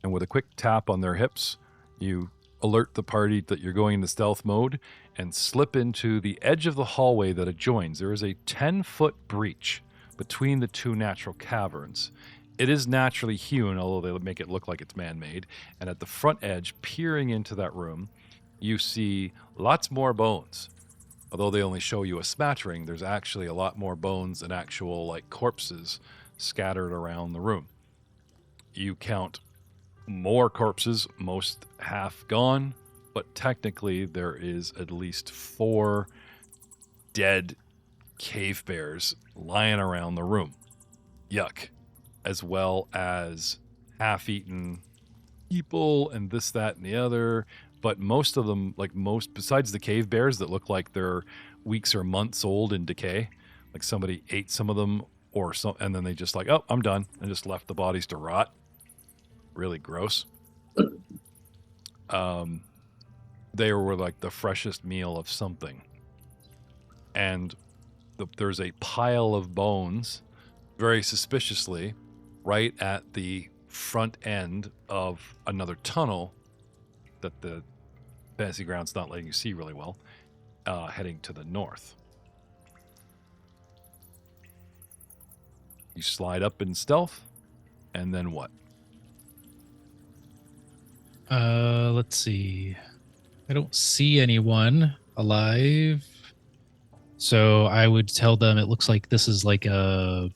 And with a quick tap on their hips, you alert the party that you're going into stealth mode and slip into the edge of the hallway that adjoins. There is a 10-foot breach between the two natural caverns. It is naturally hewn, although they make it look like it's man-made. And at the front edge, peering into that room, you see lots more bones. Although they only show you a smattering, there's actually a lot more bones and actual like corpses scattered around the room. You count more corpses, most half gone, but technically there is at least 4 dead cave bears lying around the room. Yuck. As well as half-eaten people and this, that, and the other. But most of them, besides the cave bears that look like they're weeks or months old in decay, like somebody ate some of them or some, and then they just like, oh, I'm done, and just left the bodies to rot. Really gross. They were like the freshest meal of something. And there's a pile of bones, very suspiciously, right at the front end of another tunnel that the fantasy ground's not letting you see really well, heading to the north. You slide up in stealth, and then what? Let's see. I don't see anyone alive. So I would tell them it looks like this is like some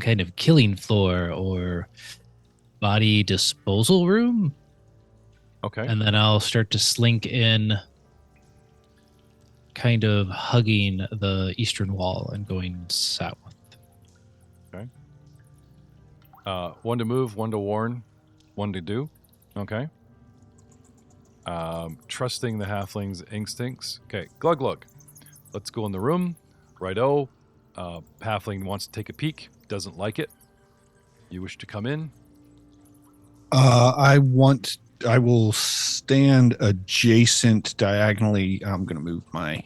kind of killing floor or body disposal room. Okay. And then I'll start to slink in, kind of hugging the eastern wall and going south. One to move, one to warn, one to do. Okay. Trusting the halfling's instincts. Okay, glug glug. Let's go in the room. Righto. Halfling wants to take a peek. Doesn't like it. You wish to come in? I will stand adjacent diagonally. I'm going to move my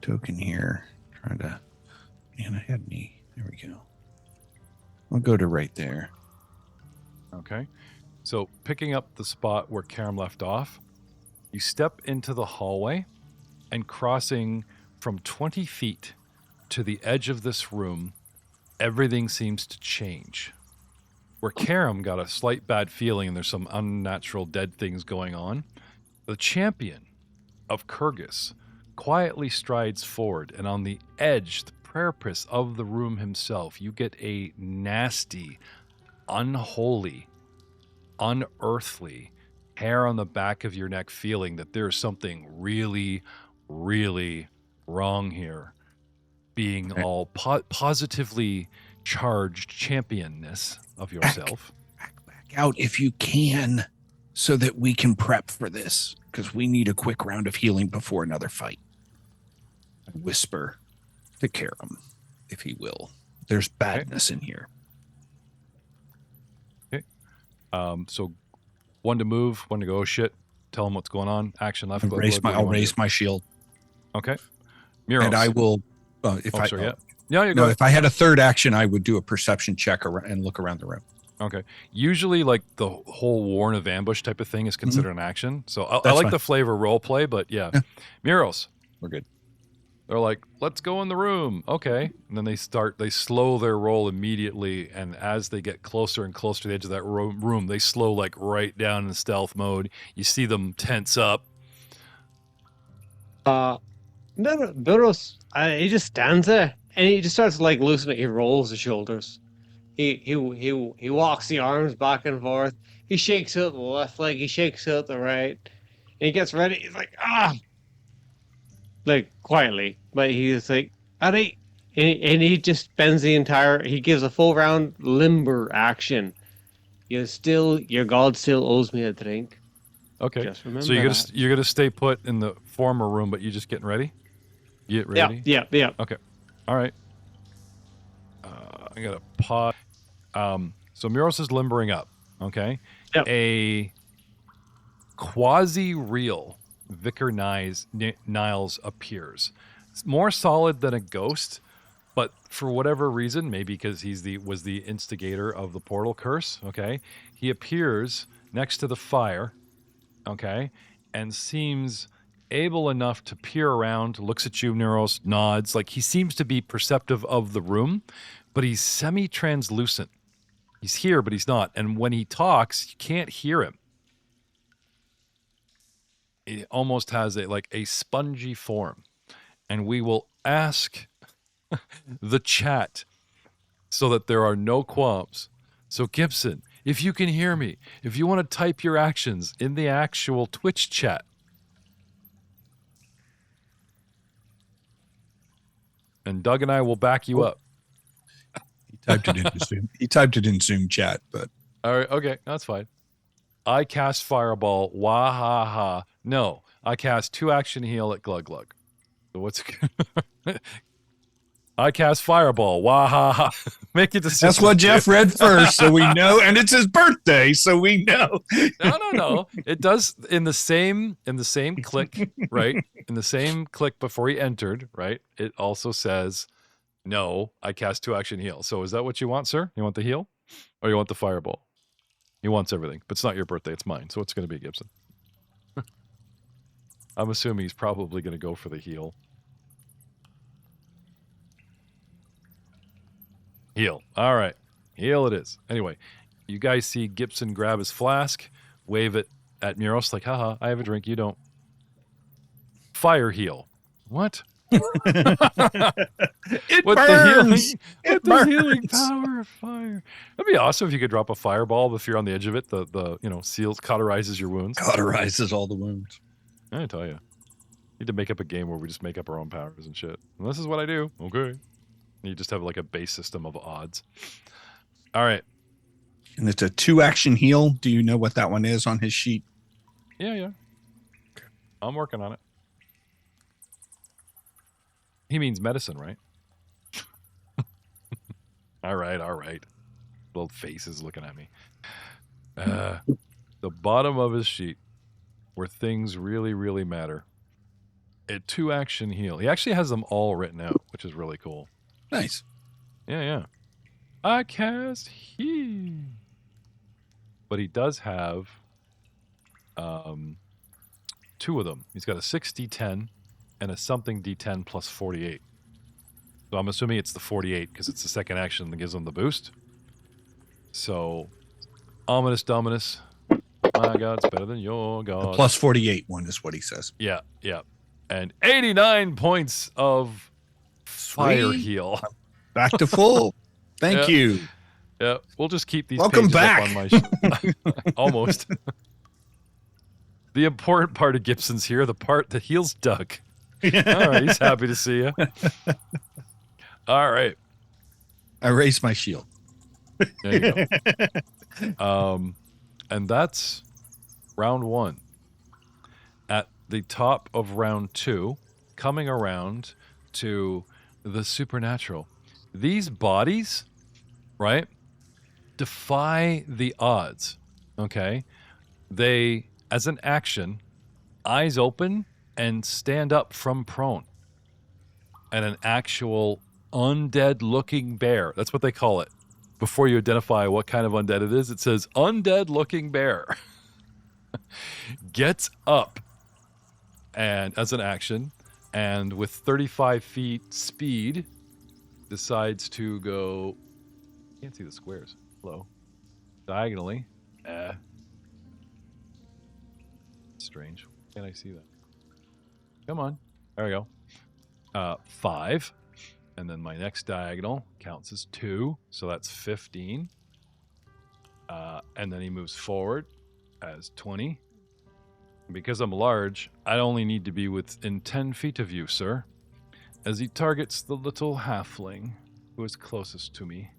token here. Trying to, man, I had me. There we go. I'll go to right there. Okay. So picking up the spot where Karam left off, you step into the hallway and crossing from 20 feet to the edge of this room, everything seems to change. Where Karam got a slight bad feeling and there's some unnatural dead things going on, the champion of Kyrgyz quietly strides forward, and on the edge, the precipice of the room himself, you get a nasty, unholy, unearthly hair on the back of your neck feeling that there's something really, really wrong here. Being all positively charged championness of yourself. Back out if you can, so that we can prep for this, because we need a quick round of healing before another fight. I whisper to Karam, if he will. There's badness in here. Okay. So one to move, one to go, oh shit. Tell him what's going on. Action left. I'll raise my shield. Okay. Muros. And I will, if if I had a third action, I would do a perception check and look around the room. Okay. Usually, like the whole warn of ambush type of thing is considered an action. So I like the flavor role play, but yeah. Muros. We're good. They're like, let's go in the room. Okay. And then they slow their roll immediately. And as they get closer and closer to the edge of that room, they slow like right down in stealth mode. You see them tense up. Burroughs, he just stands there and he just starts like loosening. He rolls his shoulders. He walks the arms back and forth. He shakes out the left leg. He shakes out the right. And he gets ready. He's like, like quietly, but he's like, Addy, and he just spends he gives a full round limber action. Your god still owes me a drink. Okay. Just remember so you're gonna stay put in the former room, but you just getting ready? Get ready? Yeah. Okay. All right. I got a pause. So Muros is limbering up. Okay. Yep. A quasi-real Vicar Niles appears. It's more solid than a ghost, but for whatever reason, maybe because was the instigator of the portal curse. Okay. He appears next to the fire. Okay. And seems able enough to peer around, looks at you, Muros, nods. Like he seems to be perceptive of the room, but he's semi-translucent. He's here, but he's not. And when he talks, you can't hear him. He almost has a spongy form. And we will ask the chat so that there are no qualms. So Gibson, if you can hear me, if you want to type your actions in the actual Twitch chat. And Doug and I will back you up. He typed it in Zoom chat, but all right, okay, that's fine. I cast Fireball. Wah ha ha. No, I cast 2 action heal at Glug Glug. So what's I cast Fireball. Wah ha ha. Make a decision. That's what Jeff read first, so we know, and it's his birthday, so we know. No. It does in the same click, right? In the same click before he entered, right? It also says, no, I cast 2 action heal. So is that what you want, sir? You want the heal? Or you want the Fireball? He wants everything, but it's not your birthday, it's mine. So it's going to be Gibson. I'm assuming he's probably going to go for the heal. Heal. All right. Heal it is. Anyway, you guys see Gibson grab his flask, wave it at Muros like, haha, I have a drink, you don't. Fire heal. What? It What burns. The healing power of fire. That'd be awesome if you could drop a fireball if you're on the edge of it. The seals cauterizes your wounds. Cauterizes all the wounds. I tell you. Need to make up a game where we just make up our own powers and shit. And this is what I do. Okay. And you just have like a base system of odds. All right. And it's a 2 action heal. Do you know what that one is on his sheet? Yeah. Okay. I'm working on it. He means medicine, right? All right. Little faces looking at me. The bottom of his sheet, where things really, really matter. A 2 action heal. He actually has them all written out, which is really cool. Nice. Yeah. I cast heal. But he does have 2 of them. He's got a 6d10 and a something d10 plus 48. So I'm assuming it's the 48 because it's the second action that gives him the boost. So, ominous dominus. My God's better than your God. The plus 48 one is what he says. Yeah. And 89 points of fire heal. Back to full. Thank you. Yeah, we'll just keep these Welcome pages back. up on my almost. The important part of Gibson's here, the part that heals Doug. All right, he's happy to see you. All right. I raise my shield. There you go. And that's round 1. At the top of round 2, coming around to the supernatural. These bodies, right, defy the odds, okay? They, as an action, eyes open and stand up from prone. And an actual undead-looking bear, that's what they call it. Before you identify what kind of undead it is, it says undead-looking bear. Gets up and as an action, and with 35 feet speed, decides to go. Can't see the squares. Hello, diagonally. Strange. Can't I see that? Come on. There we go. 5, and then my next diagonal counts as 2, so that's 15. And then he moves forward as 20. Because I'm large, I only need to be within 10 feet of you, sir, as he targets the little halfling who is closest to me.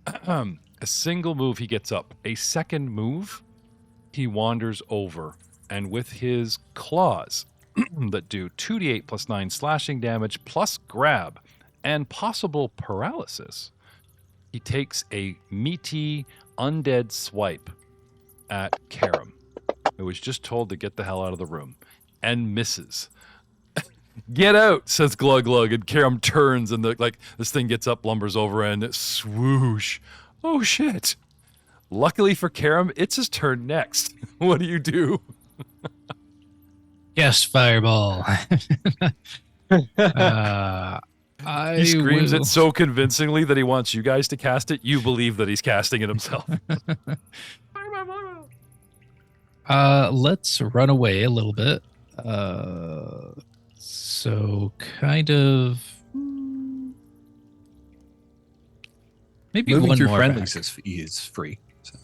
A single move, he gets up. A second move, he wanders over, and with his claws that do 2d8 plus 9 slashing damage plus grab and possible paralysis, he takes a meaty undead swipe at Karam, who was just told to get the hell out of the room, and misses. Get out, says Glug Glug, and Karam turns, and this thing gets up, lumbers over, and swoosh. Oh shit. Luckily for Karam, it's his turn next. What do you do? Yes, fireball. He screams it so convincingly that he wants you guys to cast it. You believe that he's casting it himself. Let's run away a little bit. So kind of maybe Moving one through more friendlies back. is free. So.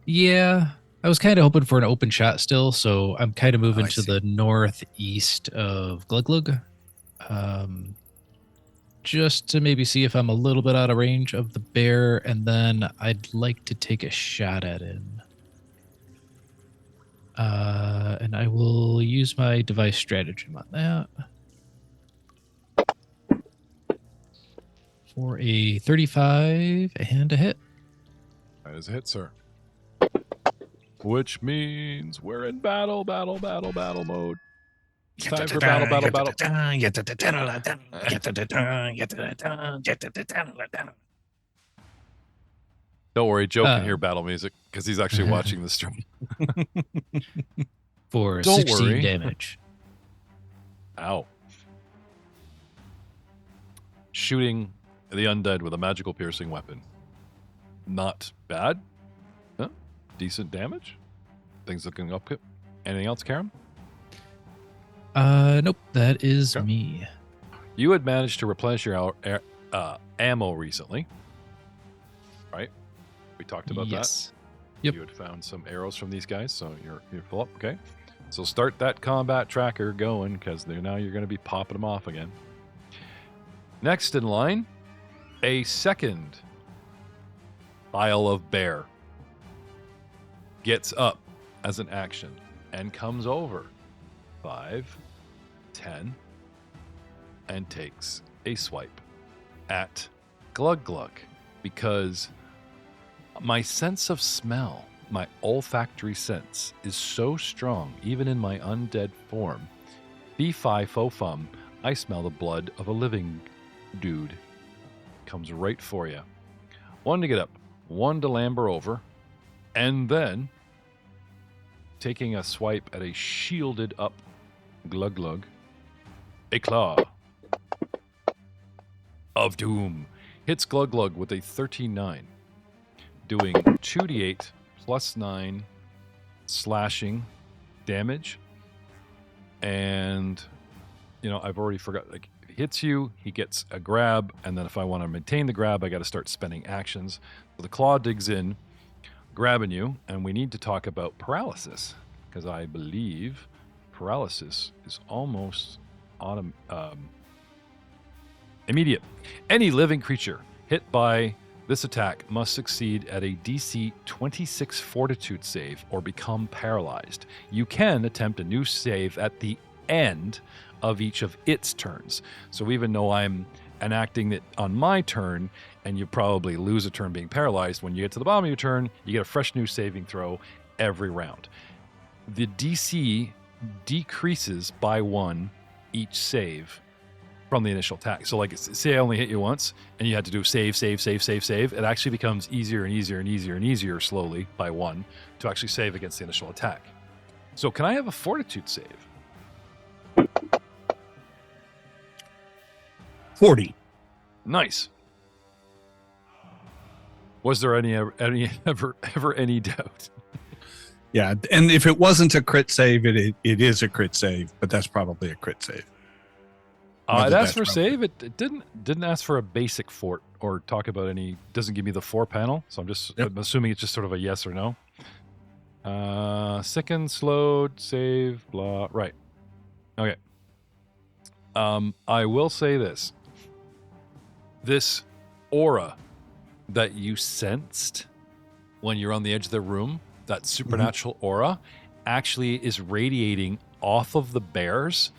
Yeah, I was kind of hoping for an open shot still, so I'm kind of moving to see. the northeast of Glug Glug. Just to maybe see if I'm a little bit out of range of the bear, and then I'd like to take a shot at him. And I will use my device stratagem on that. For a 35 and a hit. That is a hit, sir. Which means we're in battle mode. Time for battle. Don't worry, Joe can hear battle music because he's actually watching the stream. For Don't 16 worry. damage. Ow. Shooting the undead with a magical piercing weapon. Not bad. Huh? Decent damage. Things looking up. Anything else, Karam? Nope, that is Okay. me. You had managed to replenish your ammo recently, right? We talked about Yes. that. Yep. You had found some arrows from these guys, so you're full up. Okay. So start that combat tracker going, because now you're going to be popping them off again. Next in line, a second Isle of Bear gets up as an action and comes over 5, 10, and takes a swipe at Glug Glug, because my sense of smell, my olfactory sense, is so strong, even in my undead form. Fee fi fo fum, I smell the blood of a living dude. Comes right for you. 1 to get up, 1 to lamber over, and then taking a swipe at a shielded up Glug Glug, a claw of doom hits Glug Glug with a 39, doing 2d8 plus 9 slashing damage. And, I've already forgot, if he hits you, he gets a grab, and then if I want to maintain the grab, I got to start spending actions. So the claw digs in, grabbing you, and we need to talk about paralysis, because I believe paralysis is almost immediate. Any living creature hit by this attack must succeed at a DC 26 Fortitude save or become paralyzed. You can attempt a new save at the end of each of its turns. So even though I'm enacting it on my turn, and you probably lose a turn being paralyzed, when you get to the bottom of your turn, you get a fresh new saving throw every round. The DC decreases by 1 each save from the initial attack. So like, say I only hit you once and you had to do save. It actually becomes easier and easier slowly by 1 to actually save against the initial attack. So can I have a Fortitude save? 40. Nice. Was there ever any doubt? Yeah, and if it wasn't a crit save, it is a crit save, but that's probably a crit save. It asked for save. It didn't ask for a basic fort or talk about any. Doesn't give me the 4 panel, so I'm assuming it's just sort of a yes or no. Sicken, slowed, save, blah. Right. Okay. I will say this. This aura that you sensed when you're on the edge of the room, that supernatural aura, actually is radiating off of the bears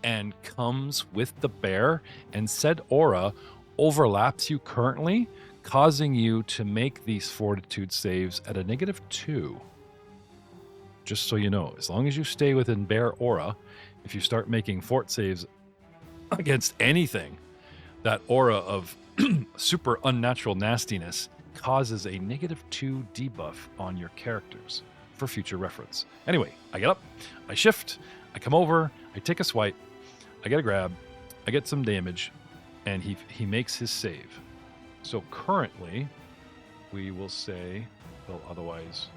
and comes with the bear, and said aura overlaps you currently, causing you to make these fortitude saves at a -2. Just so you know, as long as you stay within bear aura, if you start making fort saves against anything, that aura of super unnatural nastiness causes a -2 debuff on your characters for future reference. Anyway, I get up, I shift, I come over, I take a swipe, I get a grab, I get some damage, and he makes his save. So currently, we will say, well, otherwise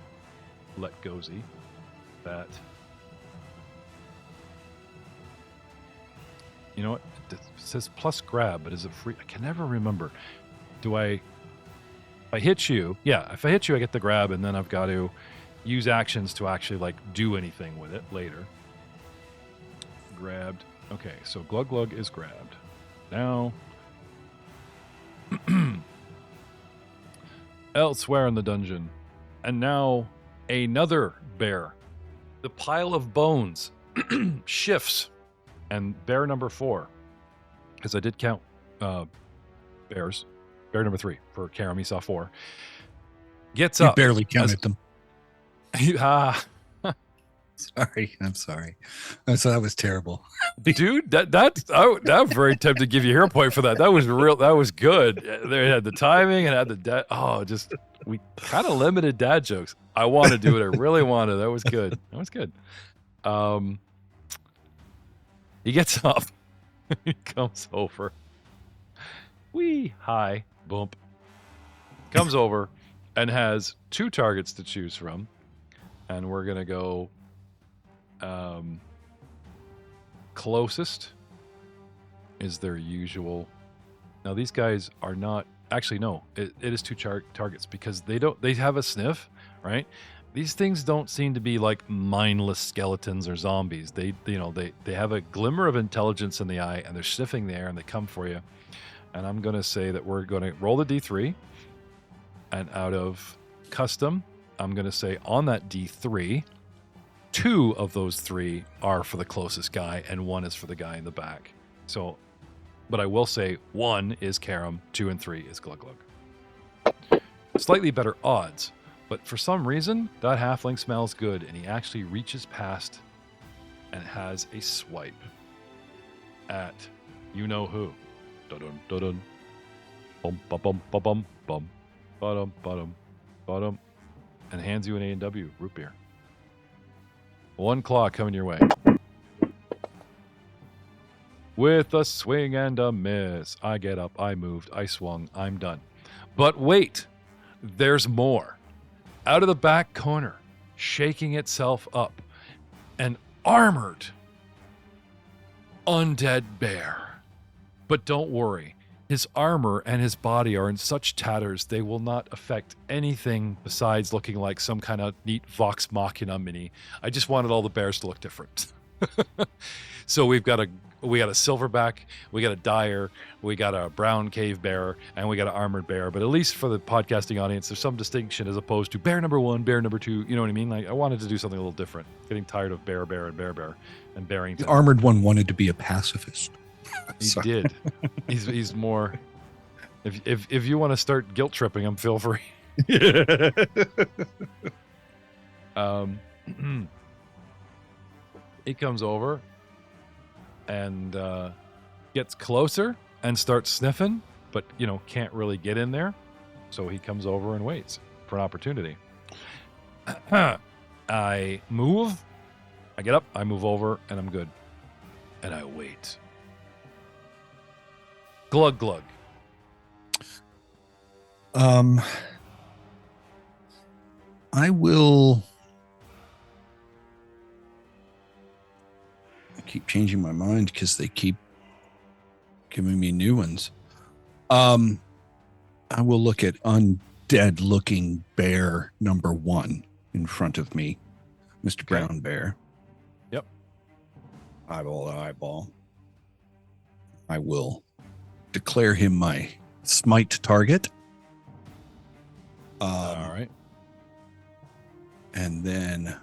let gozy, that, you know what, it says plus grab, but is it free? I can never remember. If I hit you, if I hit you, I get the grab, and then I've got to use actions to actually like do anything with it later. Grabbed. Okay, so Glug Glug is grabbed. Now, elsewhere in the dungeon, and now another bear. The pile of bones shifts, and bear number 4, because I did count bears. Bear number 3 for Karam, he saw 4. Gets You up. barely counted them. Sorry, I'm sorry. So that was terrible. Dude, I'm very tempted to give you a hero point for that. That was real. That was good. They had the timing and had the dad. Oh, just we kind of limited dad jokes. I want to do it. I really wanted. That was good. That was good. He gets up. He comes over. Wee, hi, bump. Comes over and has 2 targets to choose from, and we're gonna go closest is their usual. Now these guys are not actually, no, it is 2 targets because they have a sniff, right? These things don't seem to be like mindless skeletons or zombies. They have a glimmer of intelligence in the eye, and they're sniffing the air, and they come for you. And I'm going to say that we're going to roll the D3, and out of custom, I'm going to say on that D3, 2 of those 3 are for the closest guy, and 1 is for the guy in the back. So, but I will say 1 is Karam, 2 and 3 is Glug Glug. Slightly better odds, but for some reason, that halfling smells good, and he actually reaches past and has a swipe at you-know-who. Dun dun dun, bum bum bum bum bum bum, bottom bottom bottom, and hands you an A&W root beer. 1 claw coming your way. With a swing and a miss, I get up, I moved, I swung, I'm done. But wait, there's more. Out of the back corner, shaking itself up, an armored undead bear. But don't worry, his armor and his body are in such tatters they will not affect anything besides looking like some kind of neat Vox Machina mini. I just wanted all the bears to look different. So we've got we got a silverback, we got a dire, we got a brown cave bear, and we got an armored bear. But at least for the podcasting audience, there's some distinction as opposed to bear number 1, bear number 2. You know what I mean? Like, I wanted to do something a little different. Getting tired of bear, and Barrington. The armored one wanted to be a pacifist. He Sorry. did. He's more. If you want to start guilt tripping him, feel free. He comes over and gets closer and starts sniffing, but can't really get in there. So he comes over and waits for an opportunity. I move. I get up. I move over, and I'm good. And I wait. Glug glug. I will. I keep changing my mind because they keep giving me new ones. I will look at undead looking bear number 1 in front of me, Mr. Okay. Brown Bear. Yep. Eyeball to eyeball. I will declare him my smite target. All right. And then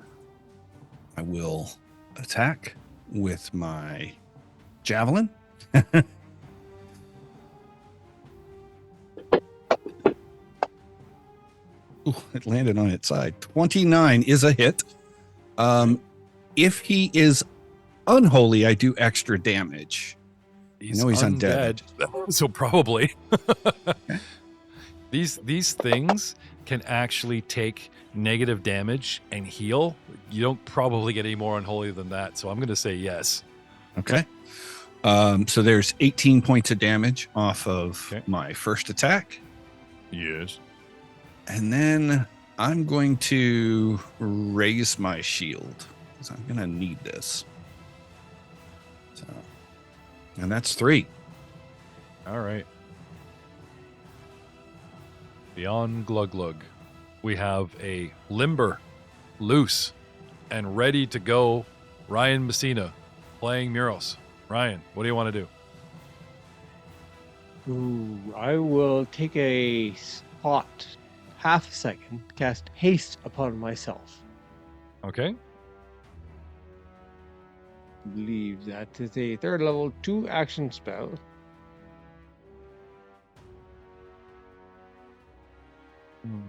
I will attack with my javelin. Ooh, it landed on its side. 29 is a hit. If he is unholy, I do extra damage. I know he's undead. So probably. These things can actually take negative damage and heal. You don't probably get any more unholy than that. So I'm going to say yes. Okay. So there's 18 points of damage off of Okay. my first attack. Yes. And then I'm going to raise my shield because I'm going to need this. So, and that's 3. All right. Beyond Glug Glug, we have a limber, loose, and ready to go Ryan Messina playing Muros. Ryan, what do you want to do? Ooh, I will take a spot, half a second, cast haste upon myself. Okay. I believe that is a 3rd level 2 action spell.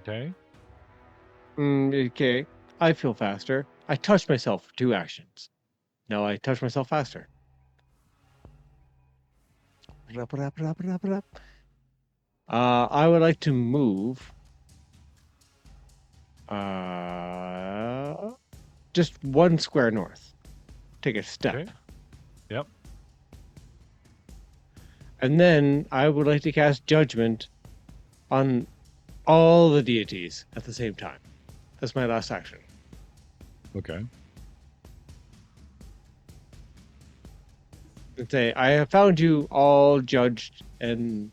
Okay. Okay, I feel faster. I touch myself for 2 actions. Now I touch myself faster. I would like to move just 1 square north. Take a step. Okay. Yep. And then I would like to cast Judgment on all the deities at the same time. That's my last action. Okay. And say, I have found you all judged and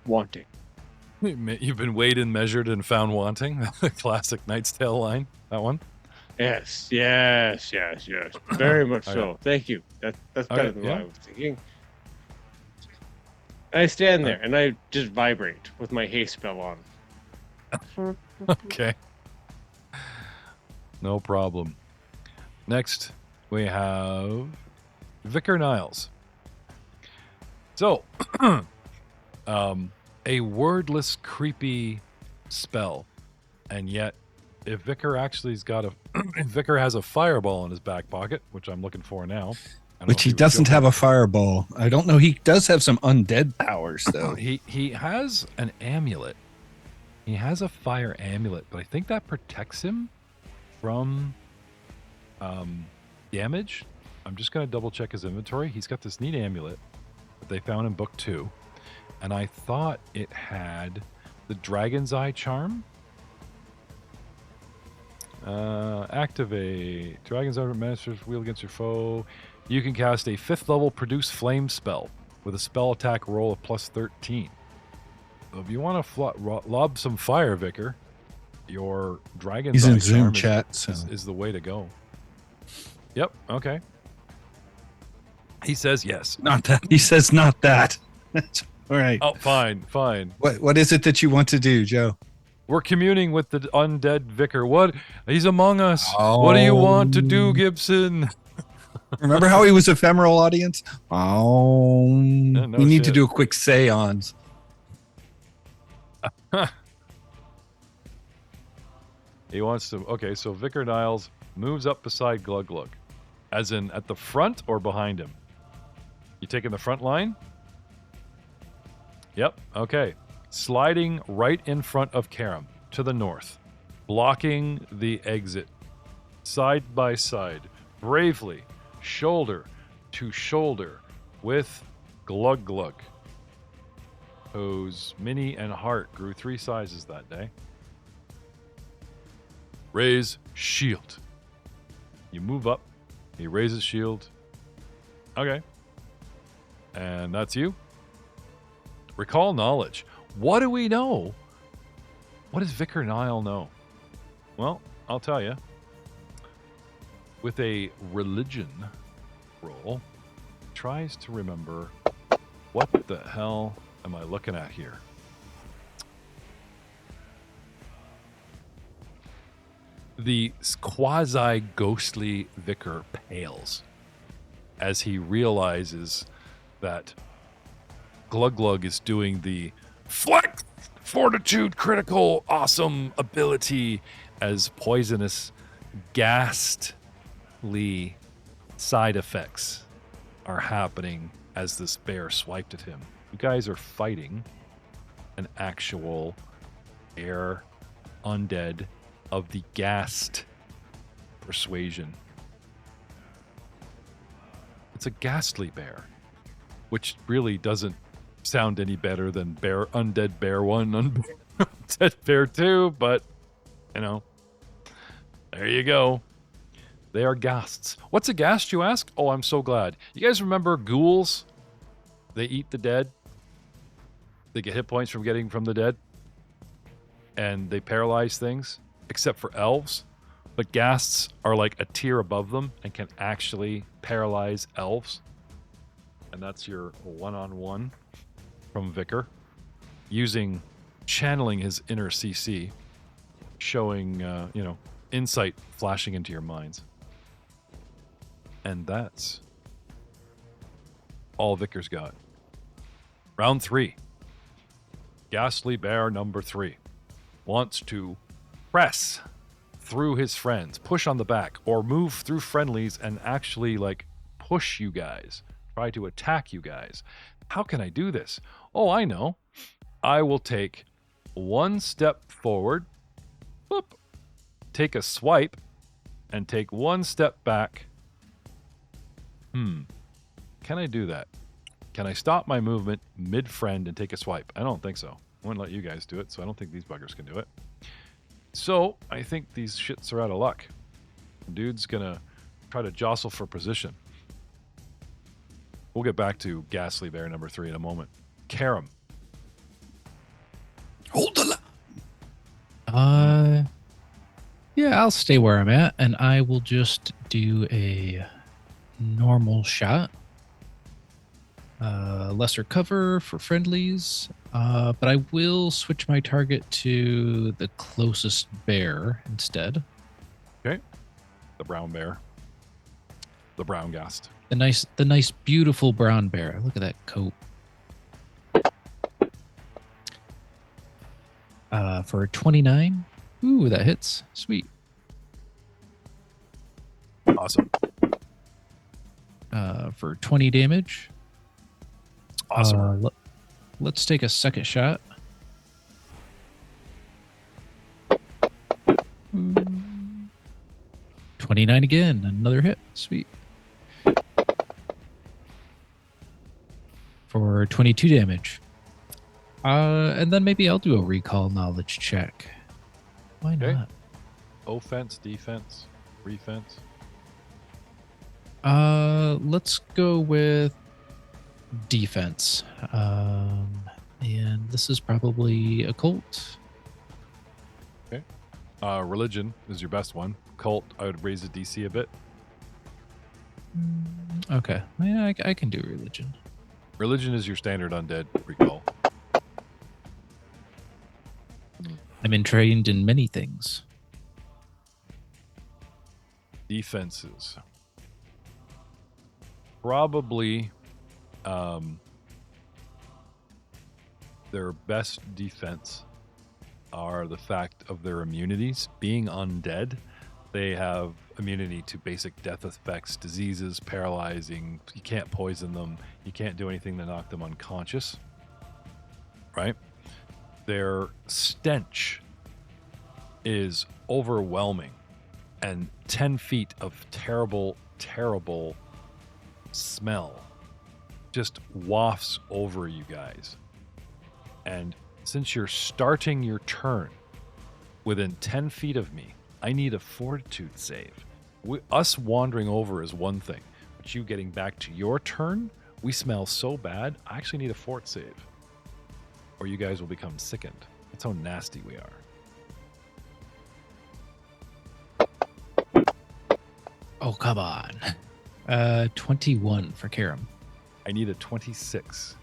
wanting. You've been weighed and measured and found wanting. Classic Knight's Tale line. That one. Yes. Very much Okay. so. Thank you. That's better Okay, than yeah. what I was thinking. I stand there and I just vibrate with my haste spell on. Okay. No problem. Next, we have Vicar Niles. So, a wordless, creepy spell, and yet, if Vicar actually's got if Vicar has a fireball in his back pocket, which I'm looking for now, I don't know Which if he was doesn't joking. have a fireball. I don't know. He does have some undead powers, though. He has an amulet. He has a fire amulet, but I think that protects him from damage. I'm just going to double check his inventory. He's got this neat amulet that they found in book 2, and I thought it had the Dragon's Eye charm. Activate Dragon's Eye Master's Wheel against your foe. You can cast a 5th level Produce Flame spell with a spell attack roll of plus 13. So if you want to lob some fire, Vicar, your Dragon's He's Eye in Zoom charm chat, so is the way to go. Yep. Okay. He says yes. Not that. He says not that. All right. Oh, fine. What is it that you want to do, Joe? We're communing with the undead vicar. What? He's among us. What do you want to do, Gibson? Remember how he was ephemeral, audience? Oh, no we need to shit. do a quick seance. He wants to. Okay, so Vicar Niles moves up beside Glug Glug, as in at the front or behind him. You taking the front line? Yep. Okay. Sliding right in front of Karam to the north, blocking the exit, side by side, bravely, shoulder to shoulder with Glug Glug, whose mini and heart grew 3 sizes that day. Raise shield. You move up. He raises shield. Okay. And that's you. Recall knowledge. What do we know? What does Vicar Nile know? Well, I'll tell you. With a religion roll, tries to remember what the hell am I looking at here? The quasi-ghostly vicar pales as he realizes that Glug Glug is doing the flex fortitude critical awesome ability as poisonous ghastly side effects are happening as this bear swiped at him. You guys are fighting an actual air undead of the Ghast persuasion. It's a ghastly bear, which really doesn't sound any better than undead bear 1, undead bear 2, but you know, there you go. They are ghasts. What's a ghast, you ask? Oh, I'm so glad. You guys remember ghouls? They eat the dead. They get hit points from getting from the dead. And they paralyze things, except for elves. But ghasts are like a tier above them and can actually paralyze elves. And that's your one-on-one from Vicar, channeling his inner CC, showing, insight flashing into your minds. And that's all Vicar's got. Round 3. Ghastly Bear number 3 wants to press through his friends, push on the back, or move through friendlies and actually, push you guys, try to attack you guys. How can I do this? Oh, I know. I will take 1 step forward, boop, take a swipe, and take 1 step back. Can I do that? Can I stop my movement mid-friend and take a swipe? I don't think so. I wouldn't let you guys do it, so I don't think these buggers can do it. So, I think these shits are out of luck. Dude's gonna try to jostle for position. We'll get back to Ghastly Bear number 3 in a moment. Karam. Hold the line. Yeah, I'll stay where I'm at, and I will just do a normal shot. Lesser cover for friendlies, but I will switch my target to the closest bear instead. Okay. The brown bear. The brown ghast. The nice, beautiful brown bear. Look at that coat. For 29. Ooh, that hits. Sweet. Awesome. For 20 damage. Awesome. Let's take a second shot. Mm. 29 again. Another hit. Sweet. For 22 damage. And then maybe I'll do a recall knowledge check. Why Okay. not? Offense, defense, refense. Let's go with defense. And this is probably occult. Okay. Religion is your best one. Cult, I would raise the DC a bit. Okay. Yeah, I can do religion. Religion is your standard undead recall. I'm entrained in many things. Defenses. Probably their best defense are the fact of their immunities. Being undead, they have immunity to basic death effects, diseases, paralyzing. You can't poison them. You can't do anything to knock them unconscious. Right? Their stench is overwhelming, and 10 feet of terrible, terrible smell just wafts over you guys. And since you're starting your turn within 10 feet of me, I need a fortitude save. Us wandering over is one thing, but you getting back to your turn, we smell so bad, I actually need a fort save. Or you guys will become sickened. That's how nasty we are. Oh, come on. 21 for Karam. I need a 26.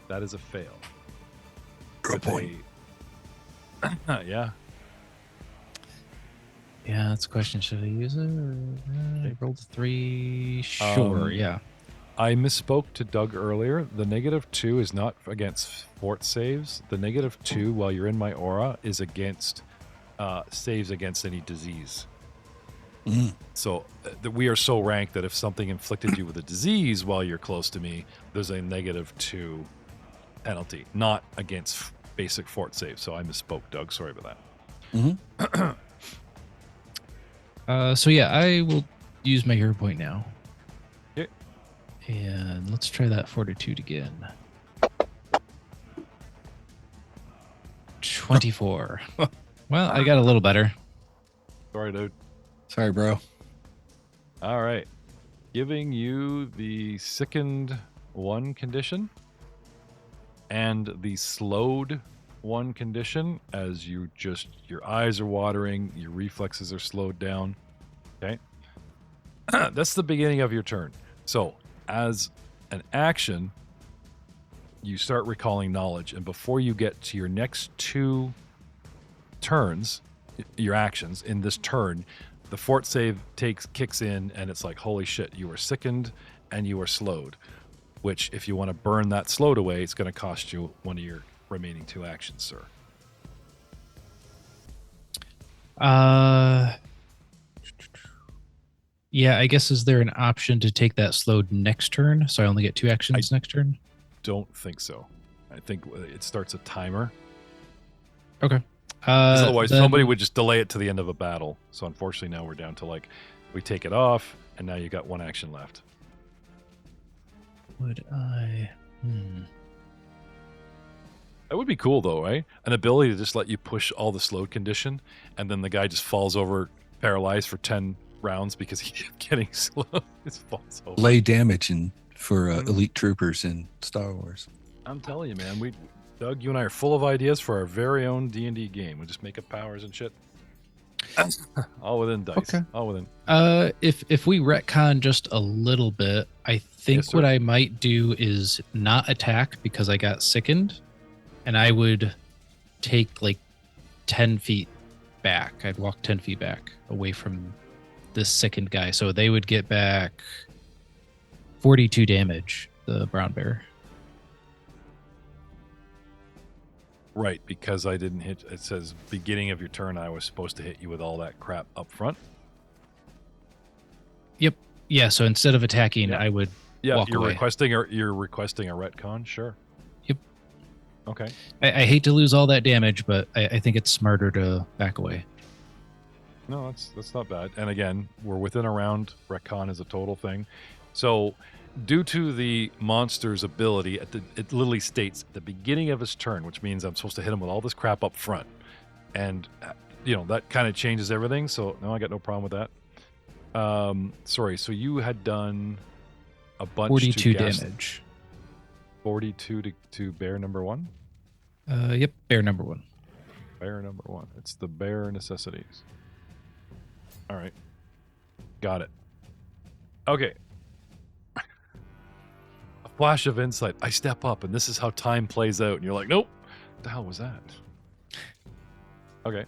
That is a fail. Good With point. Yeah. Yeah, that's a question. Should I use it? Or, I rolled a 3. Sure, yeah. I misspoke to Doug earlier. The -2 is not against fort saves. The -2 while you're in my aura is against saves against any disease. So we are so ranked that if something inflicted you with a disease while you're close to me, there's a -2 penalty, not against basic fort save. So I misspoke, Doug. Sorry about that. So yeah, I will use my hero point now. Okay. And let's try that fortitude again. 24. Well, I got a little better. Sorry, dude. Sorry, bro. All right. Giving you the sickened 1 condition and the slowed 1 condition as your eyes are watering, your reflexes are slowed down. Okay. That's the beginning of your turn. So as an action, you start recalling knowledge, and before you get to your next 2 turns, your actions in this turn, the fort save kicks in, and it's like, holy shit, you are sickened and you are slowed, which if you want to burn that slowed away, it's going to cost you 1 of your remaining 2 actions, sir. Yeah, I guess is there an option to take that slowed next turn? So I only get 2 actions next turn? Don't think so. I think it starts a timer. Okay. 'Cause otherwise, then somebody would just delay it to the end of a battle. So unfortunately, now we're down to we take it off, and now you got 1 action left. Would I? That would be cool, though, right? An ability to just let you push all the slowed condition, and then the guy just falls over, paralyzed for 10 rounds because he kept getting slow. Just falls over. Lay damage for elite troopers in Star Wars. I'm telling you, man. Doug, you and I are full of ideas for our very own D&D game. We just make up powers and shit. All within dice. Okay. All within. If we retcon just a little bit, I think Yes, sir. what I might do is not attack because I got sickened, and I would take 10 feet back. I'd walk 10 feet back away from this sickened guy, so they would get back 42 damage. The brown bear. Right, because I didn't hit. It says beginning of your turn. I was supposed to hit you with all that crap up front. Yep. Yeah. So instead of attacking, Yeah. I would Yeah, walk you're away. requesting a retcon. Sure. Yep. Okay. I hate to lose all that damage, but I think it's smarter to back away. No, that's not bad. And again, we're within a round. Retcon is a total thing. So, due to the monster's ability, it literally states at the beginning of his turn, which means I'm supposed to hit him with all this crap up front, and that kind of changes everything. So no, I got no problem with that. Sorry. So you had done a bunch. 42 to Ghast, damage. 42 to bear number 1. Yep. Bear number 1. Bear number 1. It's the bear necessities. All right. Got it. Okay. flash of insight. I step up, and this is how time plays out. And you're like, nope. What the hell was that? Okay.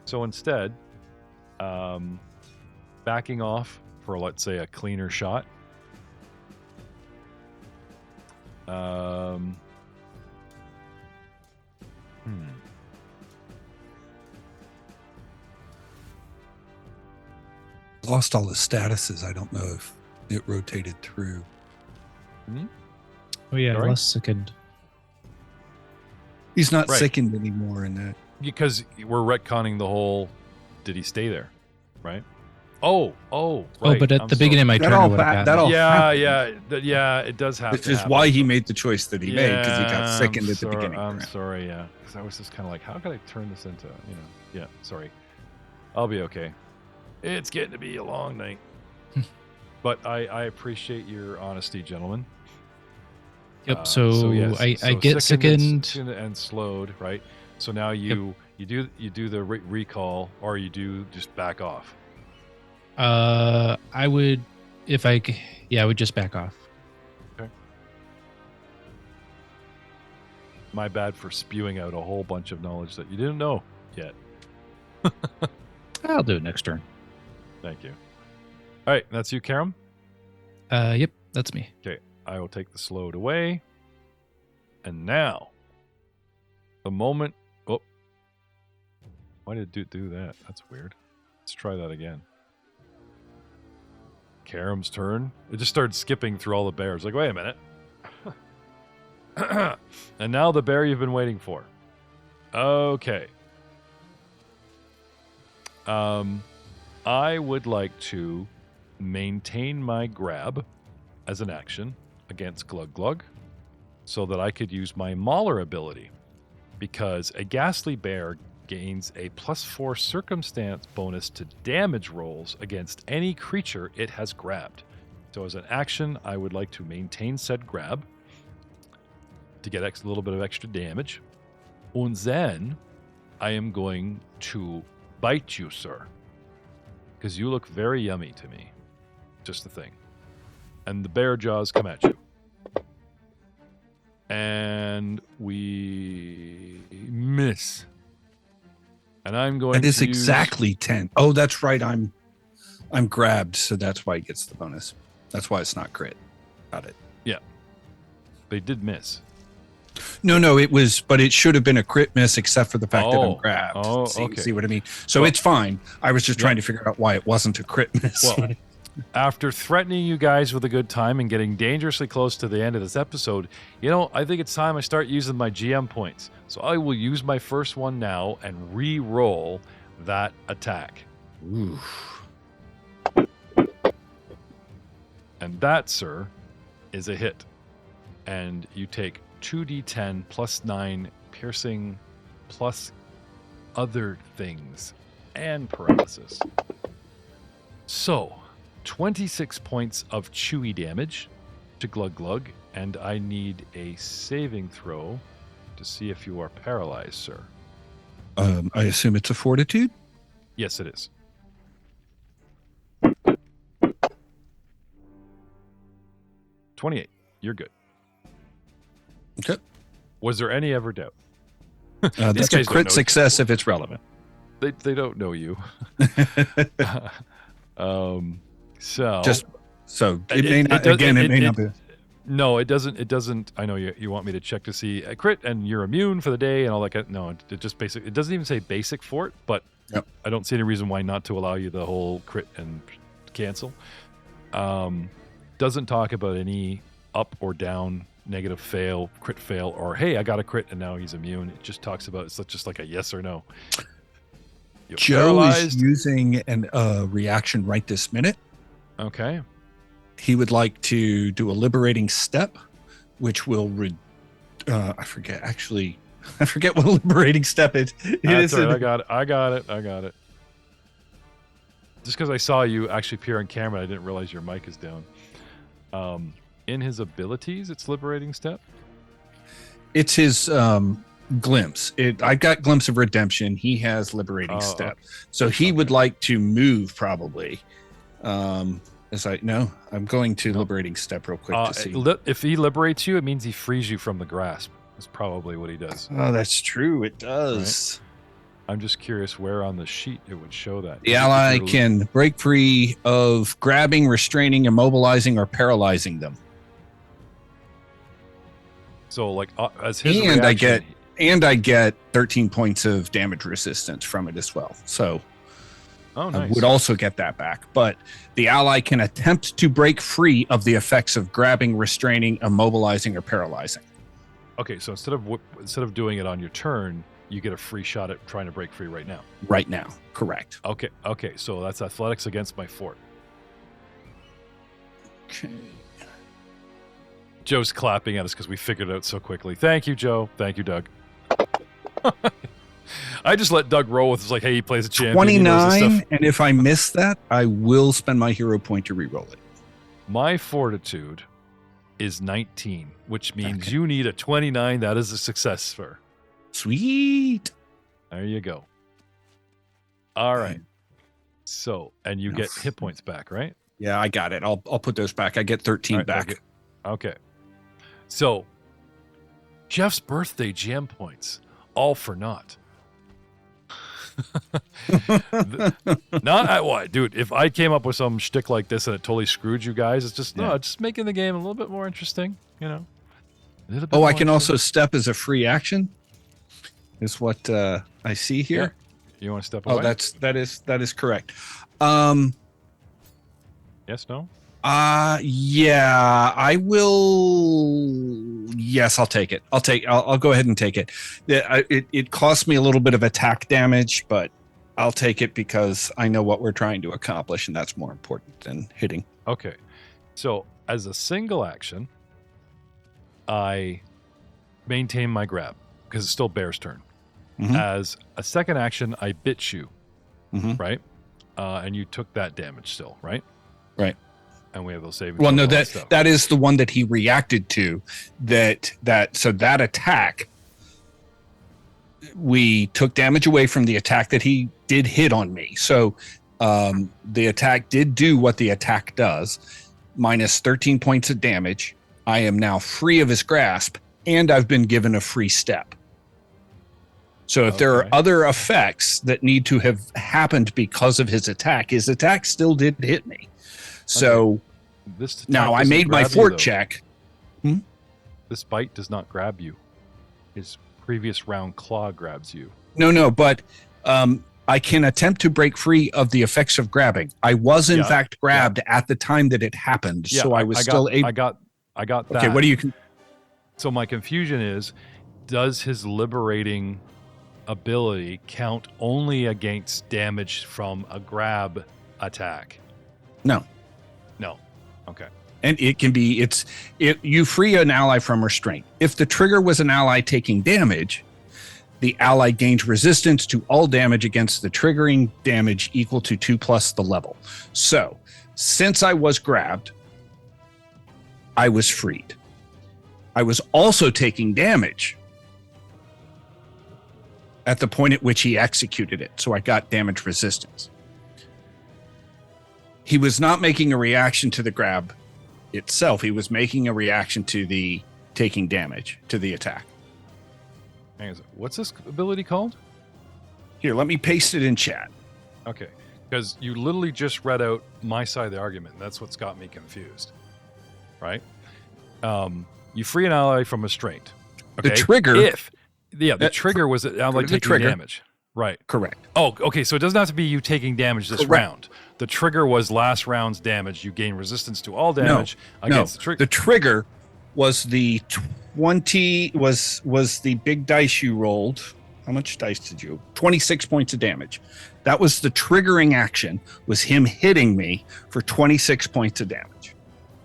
So instead, backing off for, let's say, a cleaner shot. Lost all his statuses. I don't know if it rotated through. Oh yeah, Sorry? last second. He's not Right. sickened anymore in that. Because we're retconning the whole, did he stay there? Right? Oh, right. Oh, but at I'm the beginning of my That turn, all I would have that gotten all it. Yeah, it does have Which to is happen. why he made the choice that he made, because he got Yeah, sickened at the I'm beginning. I'm sorry, yeah. Because I was just kind of like, how could I turn this into, yeah, sorry. I'll be okay. It's getting to be a long night. But I appreciate your honesty, gentlemen. Yep. So, yes, I so get sickened sickened. and slowed, right? So now you do the recall, or you do just back off. I would, if I, I would just back off. Okay. My bad for spewing out a whole bunch of knowledge that you didn't know yet. I'll do it next turn. Thank you. All right, that's you, Karam. Yep, that's me. Okay, I will take the slowed away. And now, the moment. Oh, why did it do that? That's weird. Let's try that again. Karam's turn. It just started skipping through all the bears. Like, wait a minute. And now the bear you've been waiting for. Okay. I would like to maintain my grab as an action against Glug Glug so that I could use my Mauler ability, because a ghastly bear gains a +4 circumstance bonus to damage rolls against any creature it has grabbed. So as an action, I would like to maintain said grab to get a little bit of extra damage. And then I am going to bite you, sir, because you look very yummy to me. Just the thing. And the bear jaws come at you. And we miss. And I'm going That is to use- exactly 10. Oh, that's right. I'm grabbed, so that's why he gets the bonus. That's why it's not crit. Got it. They did miss. No, it was, but it should have been a crit miss, except for the fact that I'm Oh. grabbed. Oh, see, okay. see what I mean? So Well- it's fine. I was just trying to figure out why it wasn't a crit miss. Well, after threatening you guys with a good time and getting dangerously close to the end of this episode, I think it's time I start using my GM points. So I will use my first one now and re-roll that attack. Ooh. And that, sir, is a hit. And you take 2d10 plus 9 piercing plus other things and paralysis. So, 26 points of chewy damage to Glug Glug, and I need a saving throw to see if you are paralyzed, sir. I assume it's a fortitude? Yes, it is. $28. You're good. Okay. Was there any ever doubt? That's a guys don't crit know. success if it's relevant. They don't know you. So Just so it It- may it not. does- Again, it may it- not be. no, it doesn't. It doesn't. I know you want me to check to see a crit and you're immune for the day and all that. No, it just basic. It doesn't even say basic for it, but Yep. I don't see any reason why not to allow you the whole crit and cancel. Doesn't talk about any up or down, negative fail, crit fail, or hey, I got a crit and now he's immune. It just talks about it's just like a yes or no. You're Joe is paralyzed. using a reaction right this minute. Okay. He would like to do a liberating step, which will I forget what a liberating step is. That's all right. I got it. Just because I saw you actually appear on camera, I didn't realize your mic is down. In his abilities, it's liberating step. It's his glimpse. I got glimpse of redemption. He has liberating Oh, step. okay. So he would like to move probably. I'm going to liberating step real quick to see. If he liberates you, it means he frees you from the grasp. That's probably what he does. Oh, that's true. It does. Right? I'm just curious where on the sheet it would show that. The ally can break free of grabbing, restraining, immobilizing, or paralyzing them. So, like, as his and reaction, I get 13 points of damage resistance from it as well. So nice. I would also get that back. But the ally can attempt to break free of the effects of grabbing, restraining, immobilizing, or paralyzing. Okay, so instead of doing it on your turn, you get a free shot at trying to break free right now. Right now, correct. Okay, so that's athletics against my fort. Okay. Joe's clapping at us because we figured it out so quickly. Thank you, Joe. Thank you, Doug. I just let Doug roll with it. It's like, hey, he plays a champion. 29, and if I miss that, I will spend my hero point to reroll it. My fortitude is 19, which means you need a 29. That is a success, sir. Sweet. There you go. All right. So, and you get hit points back, right? Yeah, I got it. I'll put those back. I get 13 back. Okay. So, Jeff's birthday GM points, all for naught. What, dude? If I came up with some shtick like this and it totally screwed you guys, it's just just making the game a little bit more interesting. You know. I can also step as a free action. Is what I see here. Yeah. You want to step away? Oh, that is correct. Yes. No. Yeah, I will. Yes, I'll take it. I'll go ahead and take it. It costs me a little bit of attack damage, but I'll take it because I know what we're trying to accomplish, and that's more important than hitting. Okay. So as a single action, I maintain my grab because it's still Bear's turn. Mm-hmm. As a second action, I bit you, mm-hmm. right? And you took that damage still, right? Right. And we have those saving. Well, no, that is the one that he reacted to. So that attack, we took damage away from the attack that he did hit on me. So the attack did do what the attack does, minus 13 points of damage. I am now free of his grasp, and I've been given a free step. So if there are other effects that need to have happened because of his attack still did hit me. So now I made my fort check. This bite does not grab you. His previous round claw grabs you. No, but I can attempt to break free of the effects of grabbing. I was in fact grabbed at the time that it happened, so I was still able. I got that. Okay, what do you? So my confusion is, does his liberating ability count only against damage from a grab attack? No. Okay. And it can be, you free an ally from restraint. If the trigger was an ally taking damage, the ally gains resistance to all damage against the triggering damage equal to 2 plus the level. So, since I was grabbed, I was freed. I was also taking damage at the point at which he executed it, so I got damage resistance. He was not making a reaction to the grab itself. He was making a reaction to the taking damage, to the attack. What's this ability called? Here, let me paste it in chat. Okay, because you literally just read out my side of the argument. That's what's got me confused, right? You free an ally from restraint. Okay? The trigger... the trigger was an ally taking damage. Right. Correct. Oh, okay. So it doesn't have to be you taking damage this round. The trigger was last round's damage. You gain resistance to all damage against the trigger. The trigger was the 20 was the big dice you rolled. How much dice did you? 26 points of damage. That was the triggering action, was him hitting me for 26 points of damage.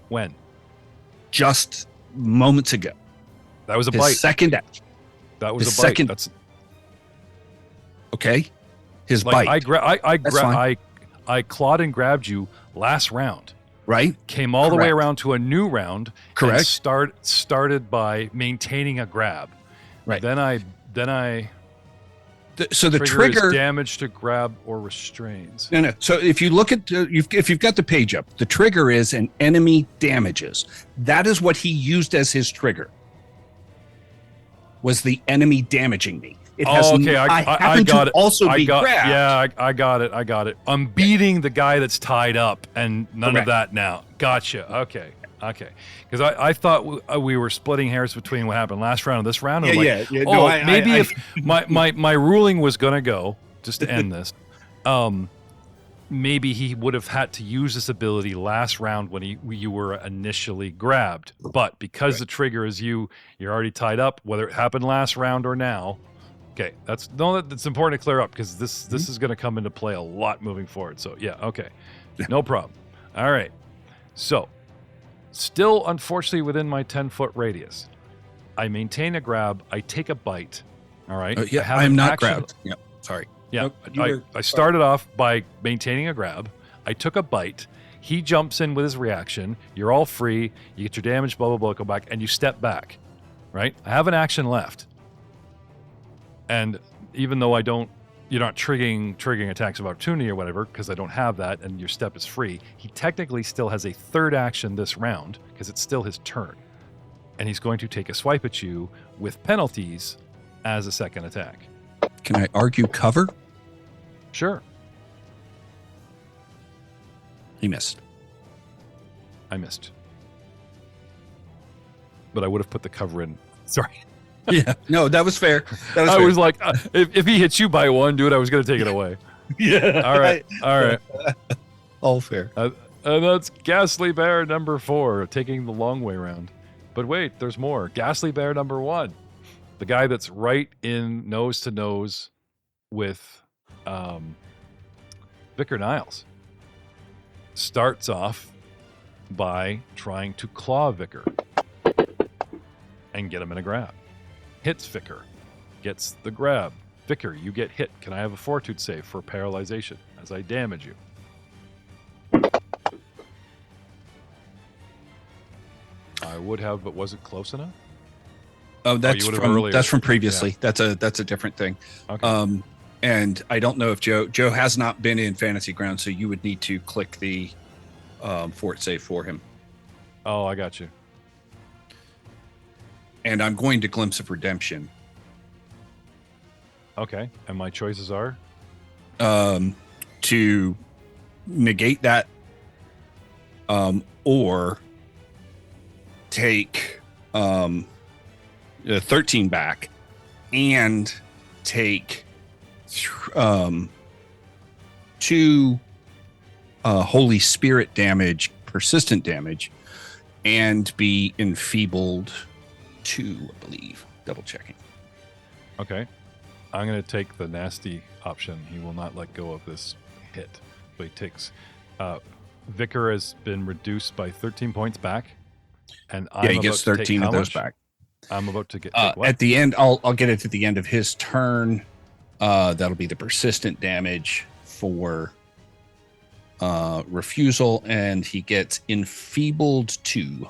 When? Just moments ago. That was a bite. Second action. That was a bite. That's okay. His bite. I clawed and grabbed you last round. Right. Came all the way around to a new round. Correct. And started by maintaining a grab. Right. Then I So the Trigger trigger. is damage to grab or restrains. No. So if you look at if you've got the page up, the trigger is an enemy damages. That is what he used as his trigger. Was the enemy damaging me? It has. Okay, I got it. Also be grabbed. Yeah, I got it. I got it. I'm beating the guy that's tied up, and none of that now. Gotcha. Okay. Because I thought we were splitting hairs between what happened last round and this round. And Yeah. No, maybe if my ruling was gonna go just to end this, maybe he would have had to use this ability last round when you were initially grabbed. But because the trigger is you're already tied up, whether it happened last round or now. Okay, that's important to clear up because this is going to come into play a lot moving forward. So yeah, okay, no problem. All right, so still unfortunately within my 10-foot radius, I maintain a grab. I take a bite. All right. I'm not grabbed. Yeah, sorry. Yeah, Nope, I started off by maintaining a grab. I took a bite. He jumps in with his reaction. You're all free. You get your damage. Blah blah blah. Go back and you step back. Right. I have an action left. And even though you're not triggering attacks of opportunity or whatever, because I don't have that, and your step is free, he technically still has a third action this round, because it's still his turn. And he's going to take a swipe at you with penalties as a second attack. Can I argue cover? Sure. He missed. I missed. But I would have put the cover in. Sorry. Yeah. No, that was fair. I was like, if he hits you by one, dude, I was going to take it away. Yeah. All right. All fair. And that's Ghastly Bear number 4, taking the long way round. But wait, there's more. Ghastly Bear number 1, the guy that's right in nose to nose with Vicar Niles, starts off by trying to claw Vicar and get him in a grab. Hits Vicar, gets the grab. Vicar, you get hit. Can I have a fortitude save for paralyzation as I damage you? I would have, but was it close enough? Oh, that's you would have earlier. That's from previously. Yeah. That's a different thing. Okay. And I don't know if Joe has not been in Fantasy Ground, so you would need to click the fort save for him. Oh, I got you. And I'm going to Glimpse of Redemption. Okay. And my choices are? To negate that, or take 13 back and take 2 Holy Spirit damage, persistent damage, and be enfeebled 2, I believe. Double checking. Okay. I'm going to take the nasty option. He will not let go of this hit. So he takes... Vicar has been reduced by 13 points back. And I'm he gets about to 13 take of how those much? back. I'm about to get... take what? At the end, I'll get it at the end of his turn. That'll be the persistent damage for refusal, and he gets enfeebled 2.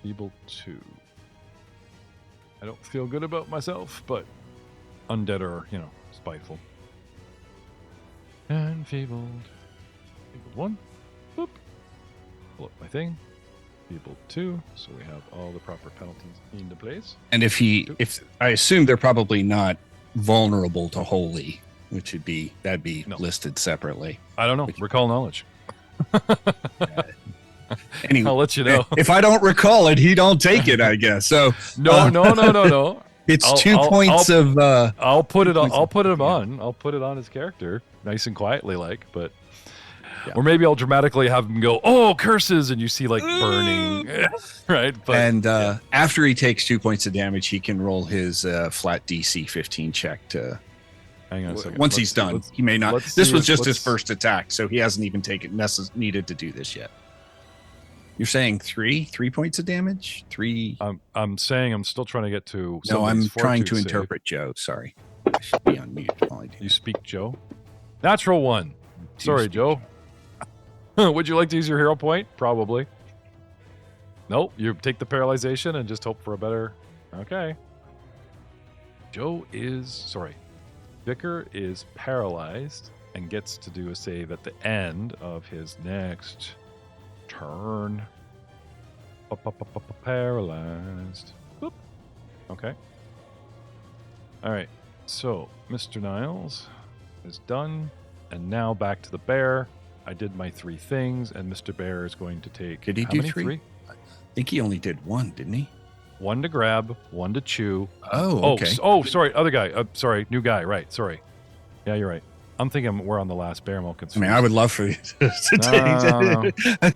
Feeble 2. I don't feel good about myself, but undead are, spiteful. And feebled. Feebled 1. Boop. Pull up my thing. Feebled 2. So we have all the proper penalties into place. And if I assume they're probably not vulnerable to holy, which would be listed separately. I don't know. Recall knowledge. Anyway, I'll let you know. If I don't recall it, he don't take it, I guess. So No. It's 2 points of. I'll put it on. I'll put it on. I'll put it on his character, nice and quietly, but. Yeah. Or maybe I'll dramatically have him go, "Oh, curses!" and you see like burning, right? But after he takes 2 points of damage, he can roll his flat DC 15 check to. Hang on a second. Once he's done, he may not. This was just his first attack, so he hasn't even needed to do this yet. You're saying 3 points of damage? 3. I'm saying I'm still trying to get to. No, I'm trying to interpret Joe. Sorry, I should be on mute while I do. You speak Joe. Natural 1. Sorry, Joe. Would you like to use your hero point? Probably. Nope. You take the paralyzation and just hope for a better. Okay. Vicar is paralyzed and gets to do a save at the end of his next turn. Paralyzed. Boop. Okay. All right. So, Mr. Niles is done. And now back to the bear. I did my 3 things, and Mr. Bear is going to take... Did he how do many? 3? I think he only did 1, didn't he? 1 to grab, 1 to chew. Oh, okay. Sorry, other guy. Sorry, new guy. Right, sorry. Yeah, you're right. I'm thinking we're on the last bear milk. I mean, I would love for you to take...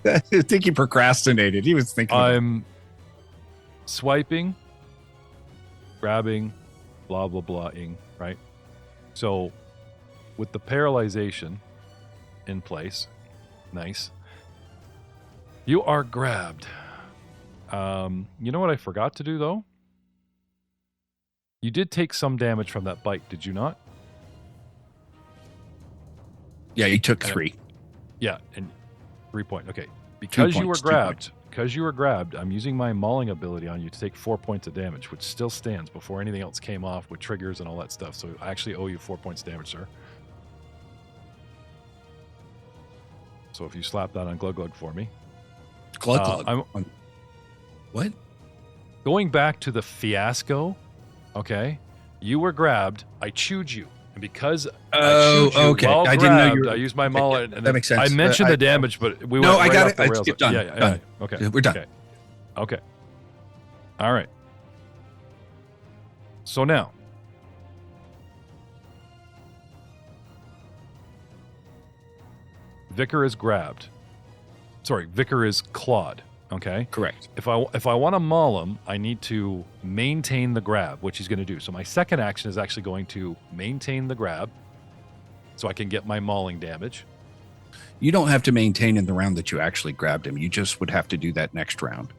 I think he procrastinated. He was thinking... I'm swiping, grabbing, blah, blah, blah-ing, right? So, with the paralyzation in place, nice. You are grabbed. You know what I forgot to do, though? You did take some damage from that bite, did you not? Yeah, he took 3. Yeah, and 3 point. Okay, because you were 2 points. grabbed, I'm using my mauling ability on you to take 4 points of damage, which still stands before anything else came off with triggers and all that stuff. So I actually owe you 4 points damage, sir. So if you slap that on Glug Glug for me. Glug Glug? What? Going back to the fiasco, okay? You were grabbed. I chewed you. And because I chewed you okay. while I grabbed, didn't know you were... I used my maul. And that makes sense. I mentioned the damage, but we no, went right I got off it. the rails. It's done. Yeah. Okay. We're done. Okay. All right. So now, Vicar is grabbed. Sorry, Vicar is clawed. Okay. Correct. If I want to maul him, I need to maintain the grab, which he's going to do. So my second action is actually going to maintain the grab, so I can get my mauling damage. You don't have to maintain in the round that you actually grabbed him. You just would have to do that next round,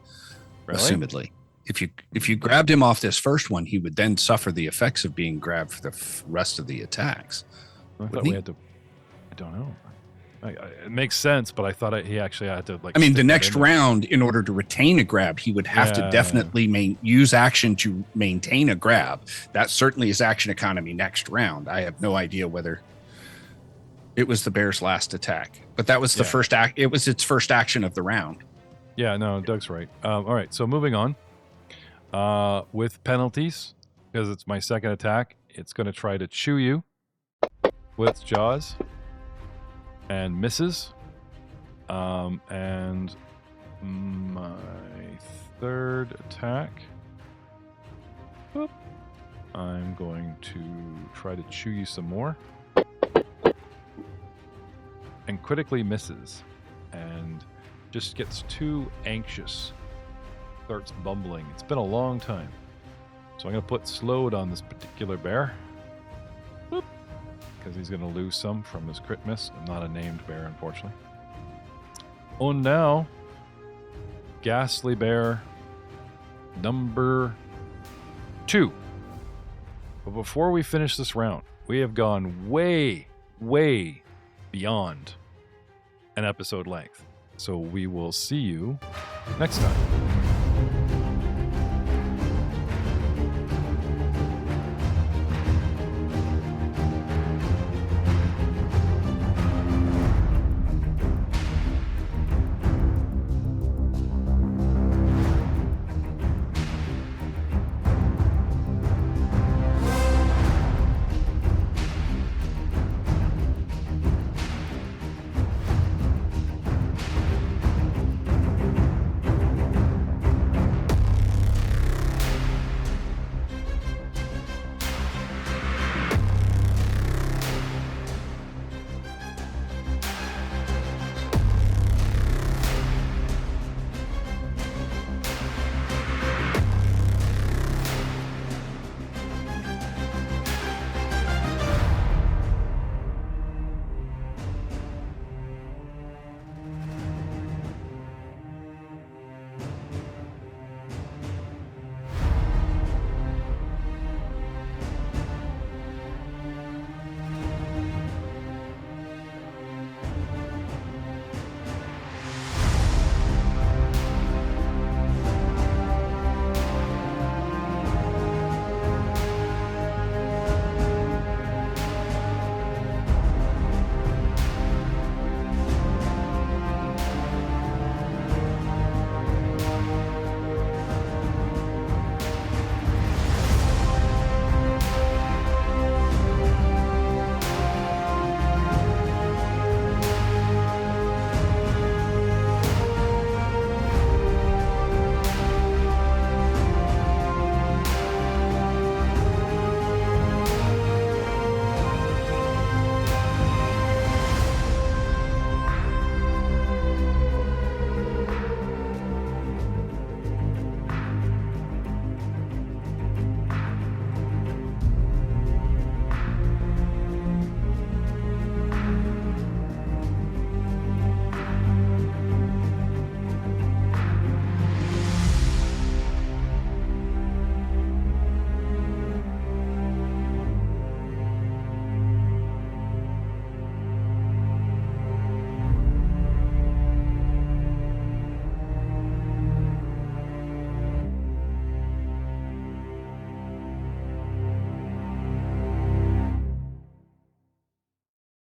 Really? assumedly. If you grabbed him off this first one, he would then suffer the effects of being grabbed for the rest of the attacks. I thought we had to. I don't know. It makes sense, but I thought he actually had to like. I mean, stick the it next in. round, in order to retain a grab, he would have to definitely use action to maintain a grab. That certainly is action economy next round. I have no idea whether it was the bear's last attack, but that was the first act. It was its first action of the round. Yeah, no, Doug's right. All right, so moving on. With penalties, because it's my second attack, it's going to try to chew you with its jaws. And misses. And my third attack. Boop, I'm going to try to chew you some more. And critically misses. And just gets too anxious. Starts bumbling. It's been a long time. So I'm going to put slowed on this particular bear. Boop. Because he's going to lose some from his crit miss. I'm not a named bear, unfortunately. Oh, now, Ghastly Bear number 2. But before we finish this round, we have gone way, way beyond an episode length. So we will see you next time.